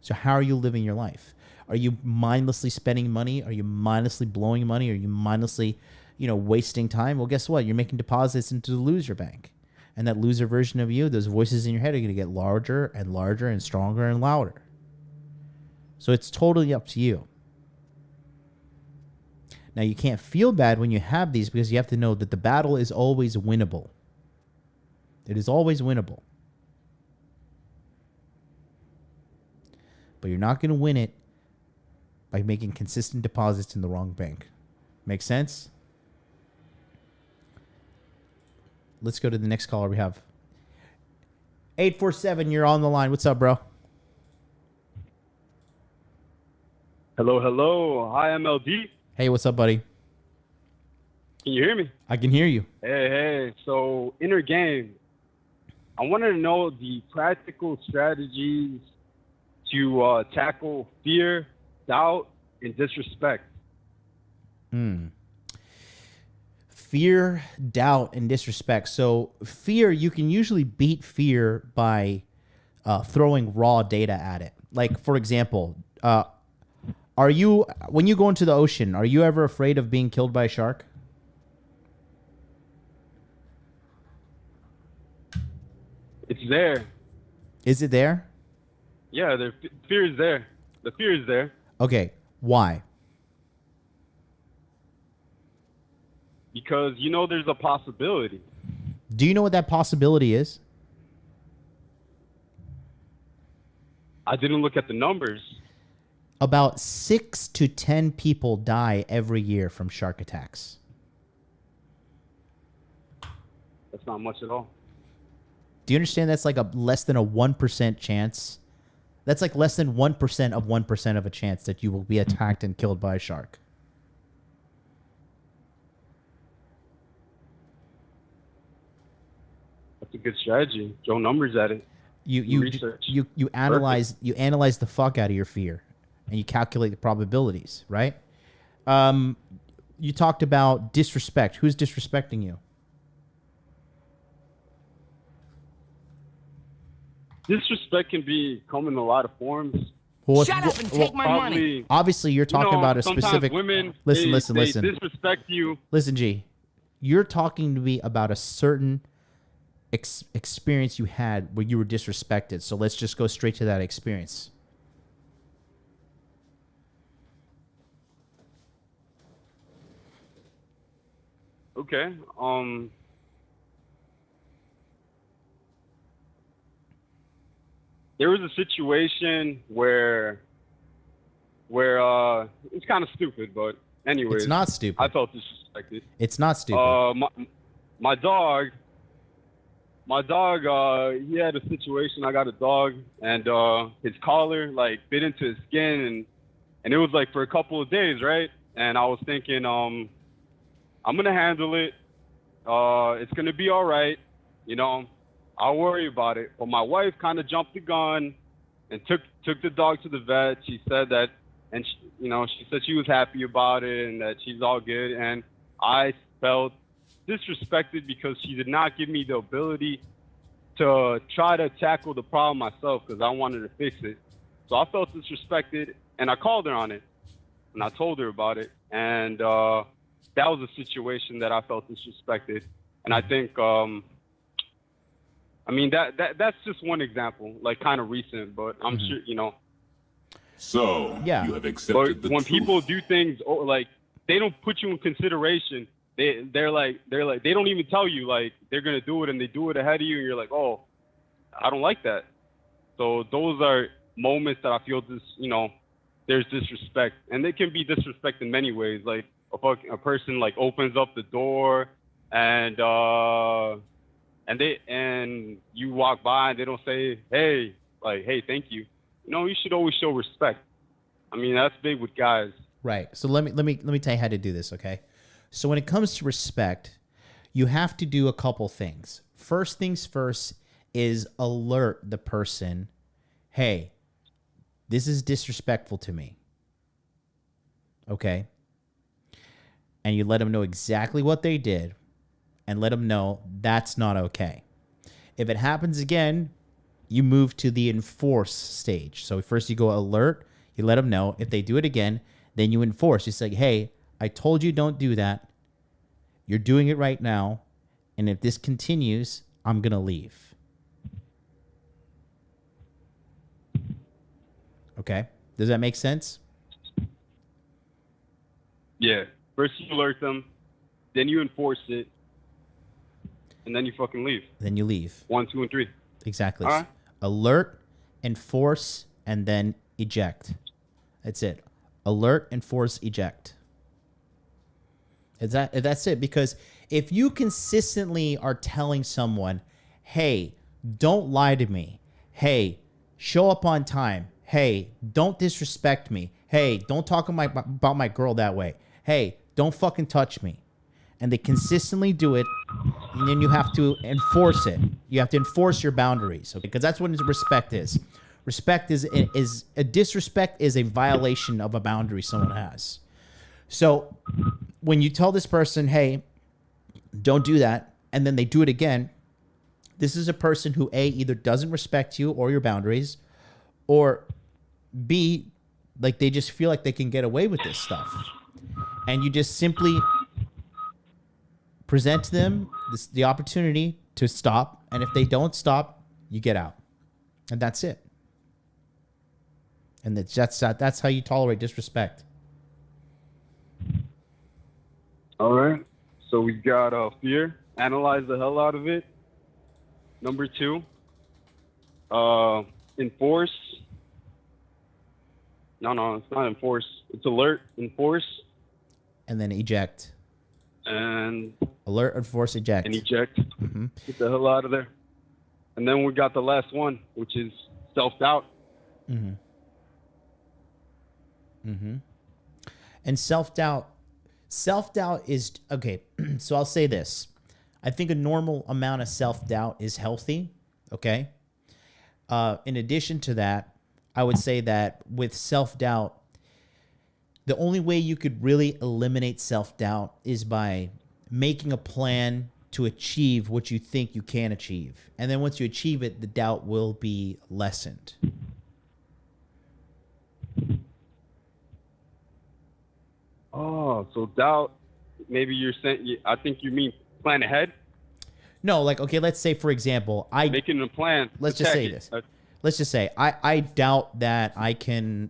Speaker 4: So how are you living your life? Are you mindlessly spending money? Are you mindlessly blowing money? Are you mindlessly, wasting time? Well, guess what? You're making deposits into the loser bank. And that loser version of you, those voices in your head are going to get larger and larger and stronger and louder. So it's totally up to you. Now, you can't feel bad when you have these because you have to know that the battle is always winnable. It is always winnable. But you're not going to win it by making consistent deposits in the wrong bank. Make sense? Let's go to the next caller we have. 847, you're on the line. What's up, bro?
Speaker 10: Hello. Hi, MLD.
Speaker 4: Hey, what's up, buddy?
Speaker 10: Can you hear me?
Speaker 4: I can hear you.
Speaker 10: Hey. So, inner game. I wanted to know the practical strategies to tackle fear, doubt, and disrespect.
Speaker 4: Fear, doubt, and disrespect. So fear, you can usually beat fear by throwing raw data at it. Like, for example, when you go into the ocean, are you ever afraid of being killed by a shark?
Speaker 10: It's there.
Speaker 4: Is it there?
Speaker 10: Yeah, the fear is there. The fear is there.
Speaker 4: Okay, why?
Speaker 10: Because there's a possibility.
Speaker 4: Do you know what that possibility is?
Speaker 10: I didn't look at the numbers.
Speaker 4: About 6 to 10 people die every year from shark attacks.
Speaker 10: That's not much at all.
Speaker 4: Do you understand that's like a less than a 1% chance? That's like less than 1% of 1% of a chance that you will be attacked and killed by a shark.
Speaker 10: That's a good strategy. Throw numbers at it.
Speaker 4: You analyze the fuck out of your fear, and you calculate the probabilities, right? You talked about disrespect. Who's disrespecting you?
Speaker 10: Disrespect can come in a lot of forms.
Speaker 5: Shut up and take my money.
Speaker 4: Obviously, you're talking about a specific.
Speaker 10: Women,
Speaker 4: listen.
Speaker 10: They disrespect you.
Speaker 4: Listen, G. You're talking to me about a certain experience you had where you were disrespected. So let's just go straight to that experience.
Speaker 10: Okay. There was a situation where it's kind of stupid, but anyways.
Speaker 4: It's not stupid.
Speaker 10: I felt disrespected.
Speaker 4: It's not stupid.
Speaker 10: My dog, he had a situation. I got a dog, and his collar bit into his skin, and it was for a couple of days, right? And I was thinking, I'm gonna handle it. It's gonna be all right, I'll worry about it. But my wife kind of jumped the gun and took the dog to the vet. She said that, and she said she was happy about it and that she's all good. And I felt disrespected because she did not give me the ability to try to tackle the problem myself because I wanted to fix it. So I felt disrespected, and I called her on it, and I told her about it. And that was a situation that I felt disrespected. And I think, that's just one example, kind of recent, but I'm sure,
Speaker 2: So,
Speaker 4: yeah.
Speaker 2: You have accepted the
Speaker 10: when
Speaker 2: truth.
Speaker 10: people do things, they don't put you in consideration. They're they don't even tell you, they're going to do it, and they do it ahead of you, and you're like, oh, I don't like that. So those are moments that I feel there's disrespect. And they can be disrespect in many ways. A person opens up the door and you walk by and they don't say, hey, thank you. You should always show respect. That's big with guys.
Speaker 4: Right. So let me tell you how to do this, okay? So when it comes to respect, you have to do a couple things. First things first is alert the person, hey, this is disrespectful to me. Okay? And you let them know exactly what they did and let them know that's not okay. If it happens again, you move to the enforce stage. So first you go alert, You let them know. If they do it again, then you enforce. You say, hey, I told you don't do that. You're doing it right now. And if this continues, I'm going to leave. Okay? Does that make sense?
Speaker 10: Yeah. First you alert them, then you enforce it, and then you fucking leave.
Speaker 4: Then you leave.
Speaker 10: 1, 2, and 3.
Speaker 4: Exactly.
Speaker 10: All right.
Speaker 4: Alert, enforce, and then eject. That's it. Alert, enforce, eject. That's it. Because if you consistently are telling someone, hey, don't lie to me. Hey, show up on time. Hey, don't disrespect me. Hey, don't talk about my girl that way. Hey, don't fucking touch me. And they consistently do it, and then you have to enforce it. You have to enforce your boundaries, okay? Because that's what respect is. Respect is a disrespect is a violation of a boundary someone has. So when you tell this person, hey, don't do that, and then they do it again, this is a person who A, either doesn't respect you or your boundaries, or B, like they just feel like they can get away with this stuff. And you just simply present to them the opportunity to stop, and if they don't stop, you get out. And that's it. And that's how you tolerate disrespect.
Speaker 10: All right. So we got fear. Analyze the hell out of it. Number 2, enforce. No, it's not enforce. It's alert, enforce.
Speaker 4: And then eject.
Speaker 10: And
Speaker 4: alert, enforce, eject.
Speaker 10: And eject.
Speaker 4: Mm-hmm.
Speaker 10: Get the hell out of there. And then we got the last one, which is self-doubt.
Speaker 4: Mm-hmm. Mm-hmm. And self-doubt is, okay, so I'll say this. I think a normal amount of self-doubt is healthy, okay? In addition to that, I would say that with self-doubt, the only way you could really eliminate self-doubt is by making a plan to achieve what you think you can achieve. And then once you achieve it, the doubt will be lessened.
Speaker 10: Oh, so doubt, maybe you're saying, I think you mean plan ahead?
Speaker 4: No, like, okay, let's say, for example,
Speaker 10: making a plan.
Speaker 4: Let's just say this. Let's just say, I doubt that I can,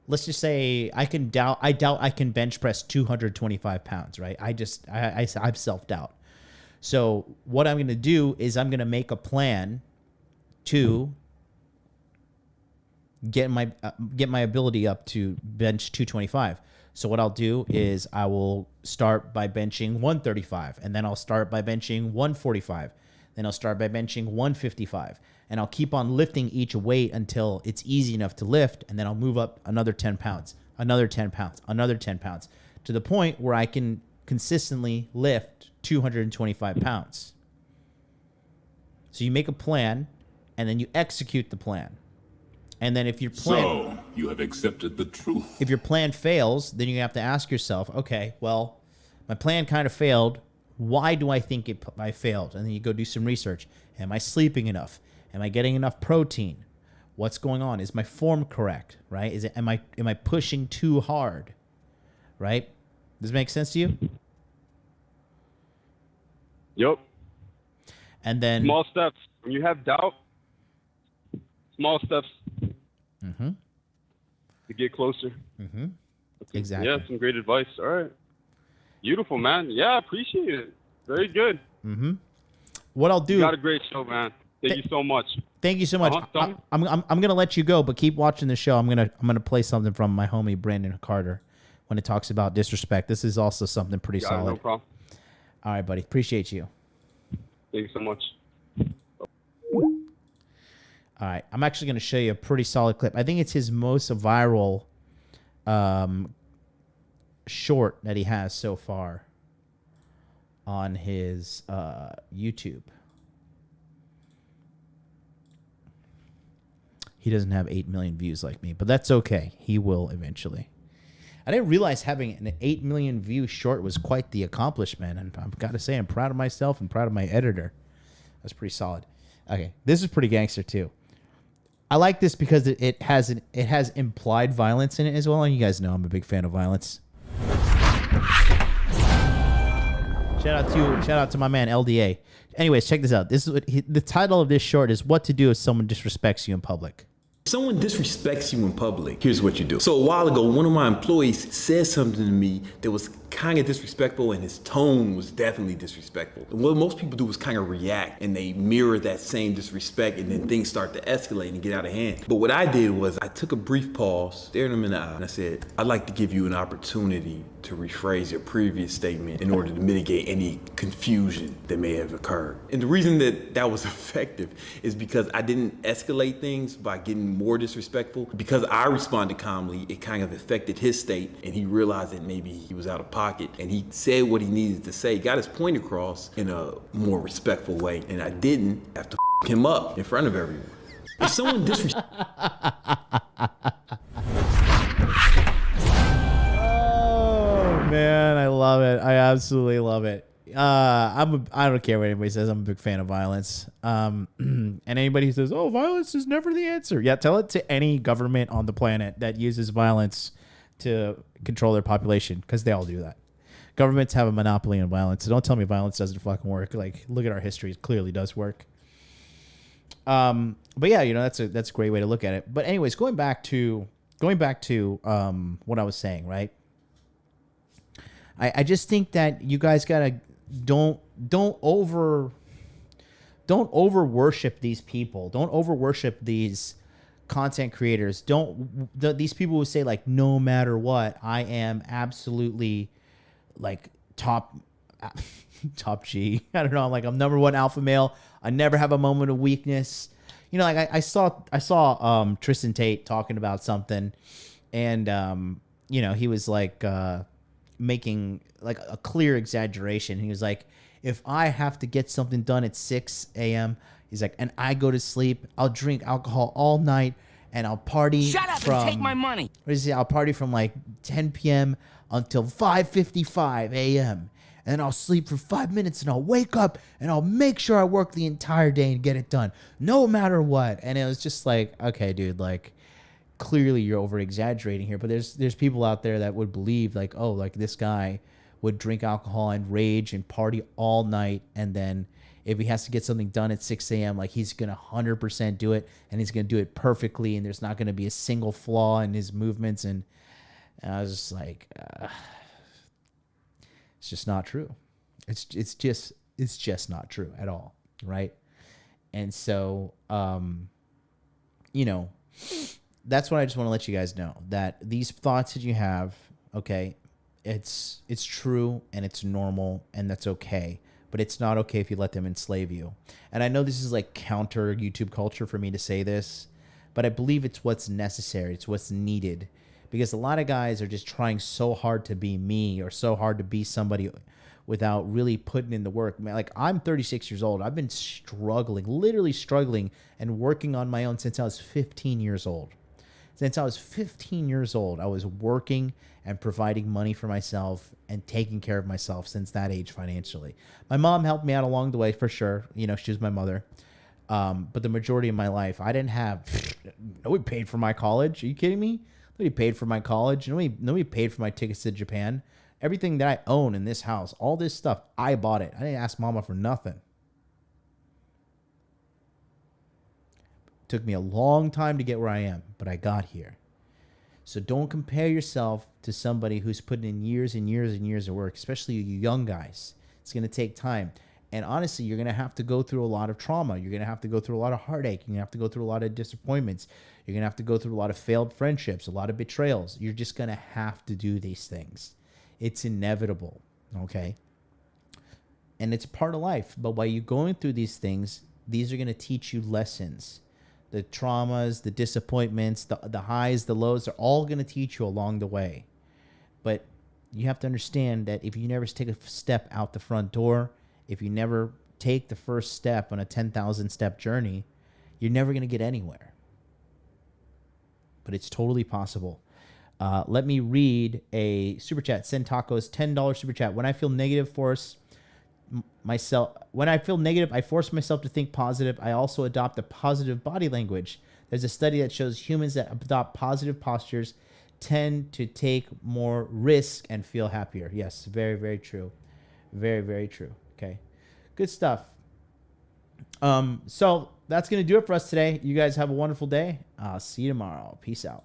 Speaker 4: let's just say I doubt I can bench press 225 pounds, right? I've self-doubt. So what I'm going to do is I'm going to make a plan to get my ability up to bench 225. So what I'll do is I will start by benching 135, and then I'll start by benching 145. Then I'll start by benching 155, and I'll keep on lifting each weight until it's easy enough to lift, and then I'll move up another 10 pounds, another 10 pounds, another 10 pounds, to the point where I can consistently lift 225 pounds. So you make a plan, and then you execute the plan. And then if your plan...
Speaker 2: So, you have accepted the truth.
Speaker 4: If your plan fails, then you have to ask yourself, okay, well, my plan kind of failed. Why do I think I failed? And then you go do some research. Am I sleeping enough? Am I getting enough protein? What's going on? Is my form correct? Right? Am I pushing too hard? Right? Does it make sense to you?
Speaker 10: Yep.
Speaker 4: And then
Speaker 10: small steps. When you have doubt, small steps to get closer.
Speaker 4: Mm-hmm. Exactly.
Speaker 10: Yeah, some great advice. All right. Beautiful, man. Yeah, I appreciate it. Very good.
Speaker 4: Mm-hmm. What I'll do...
Speaker 10: You got a great show, man. Thank you so much.
Speaker 4: Thank you so much. I'm gonna let you go, but keep watching the show. I'm gonna play something from my homie Brandon Carter when it talks about disrespect. This is also something pretty solid.
Speaker 10: No problem.
Speaker 4: All right, buddy. Appreciate you.
Speaker 10: Thank you so much.
Speaker 4: All right, I'm actually going to show you a pretty solid clip. I think it's his most viral short that he has so far on his YouTube. He doesn't have 8 million views like me, but that's okay. He will eventually. I didn't realize having an 8 million view short was quite the accomplishment, and I've got to say I'm proud of myself and proud of my editor. That's pretty solid. Okay, this is pretty gangster too. I like this because it has implied violence in it as well, and you guys know I'm a big fan of violence. Shout out to my man LDA. Anyways, check this out. This is the title of this short is "What to Do if Someone Disrespects You in Public."
Speaker 11: If someone disrespects you in public, here's what you do. So a while ago, one of my employees said something to me that was kind of disrespectful, and his tone was definitely disrespectful. And what most people do is kind of react, and they mirror that same disrespect, and then things start to escalate and get out of hand. But what I did was I took a brief pause, stared him in the eye, and I said, I'd like to give you an opportunity to rephrase your previous statement in order to mitigate any confusion that may have occurred. And the reason that was effective is because I didn't escalate things by getting more disrespectful. Because I responded calmly, it kind of affected his state, and he realized that maybe he was out of pocket, and he said what he needed to say, got his point across in a more respectful way, and I didn't have to him up in front of everyone. If someone disrespects...
Speaker 4: Man, I love it. I absolutely love it. I don't care what anybody says. I'm a big fan of violence. And anybody who says, "Oh, violence is never the answer," yeah, tell it to any government on the planet that uses violence to control their population, because they all do that. Governments have a monopoly on violence. So don't tell me violence doesn't fucking work. Like, look at our history; it clearly does work. But yeah, that's a great way to look at it. But anyways, going back to what I was saying, right? I just think that you guys gotta don't over worship these people. Don't over worship these content creators. These people who say like, no matter what, I am absolutely like top G. I don't know. I'm like, I'm number one alpha male. I never have a moment of weakness. Like I saw Tristan Tate talking about something, and he was like making like a clear exaggeration. He was like, if I have to get something done at 6 a.m., he's like, and I go to sleep, I'll drink alcohol all night and I'll party.
Speaker 5: Shut up and take my money.
Speaker 4: What is it? I'll party from like 10 p.m. until 5:55 a.m. And then I'll sleep for 5 minutes and I'll wake up and I'll make sure I work the entire day and get it done, no matter what. And it was just like, okay, dude, like, clearly you're over exaggerating here, but there's people out there that would believe like, oh, like this guy would drink alcohol and rage and party all night, and then if he has to get something done at 6 a.m., like he's gonna 100% do it, and he's gonna do it perfectly, and there's not gonna be a single flaw in his movements. And I was just like, it's just not true. It's just not true at all, right? And so that's what I just want to let you guys know, that these thoughts that you have, okay, it's true and it's normal and that's okay, but it's not okay if you let them enslave you. And I know this is like counter YouTube culture for me to say this, but I believe it's what's necessary. It's what's needed, because a lot of guys are just trying so hard to be me or so hard to be somebody without really putting in the work. Man, like, I'm 36 years old. I've been literally struggling and working on my own since I was 15 years old. Since I was 15 years old, I was working and providing money for myself and taking care of myself since that age financially. My mom helped me out along the way for sure. She was my mother. But the majority of my life, I didn't have, nobody paid for my college. Are you kidding me? Nobody paid for my college. Nobody paid for my tickets to Japan. Everything that I own in this house, all this stuff, I bought it. I didn't ask mama for nothing. Took me a long time to get where I am, but I got here. So don't compare yourself to somebody who's putting in years and years and years of work, especially you young guys. It's going to take time. And honestly, you're going to have to go through a lot of trauma. You're going to have to go through a lot of heartache. You're going to have to go through a lot of disappointments. You're going to have to go through a lot of failed friendships, a lot of betrayals. You're just going to have to do these things. It's inevitable, okay? And it's part of life. But while you're going through these things, these are going to teach you lessons. The traumas, the disappointments, the highs, the lows are all going to teach you along the way. But you have to understand that if you never take a step out the front door, if you never take the first step on a 10,000 step journey, you're never going to get anywhere. But it's totally possible. Let me read a super chat. Send Tacos, $10 super chat. When I feel negative, I force myself to think positive. I also adopt a positive body language. There's a study that shows humans that adopt positive postures tend to take more risk and feel happier. Yes, very, very true. Very, very true. Okay. Good stuff. So that's going to do it for us today. You guys have a wonderful day. I'll see you tomorrow. Peace out.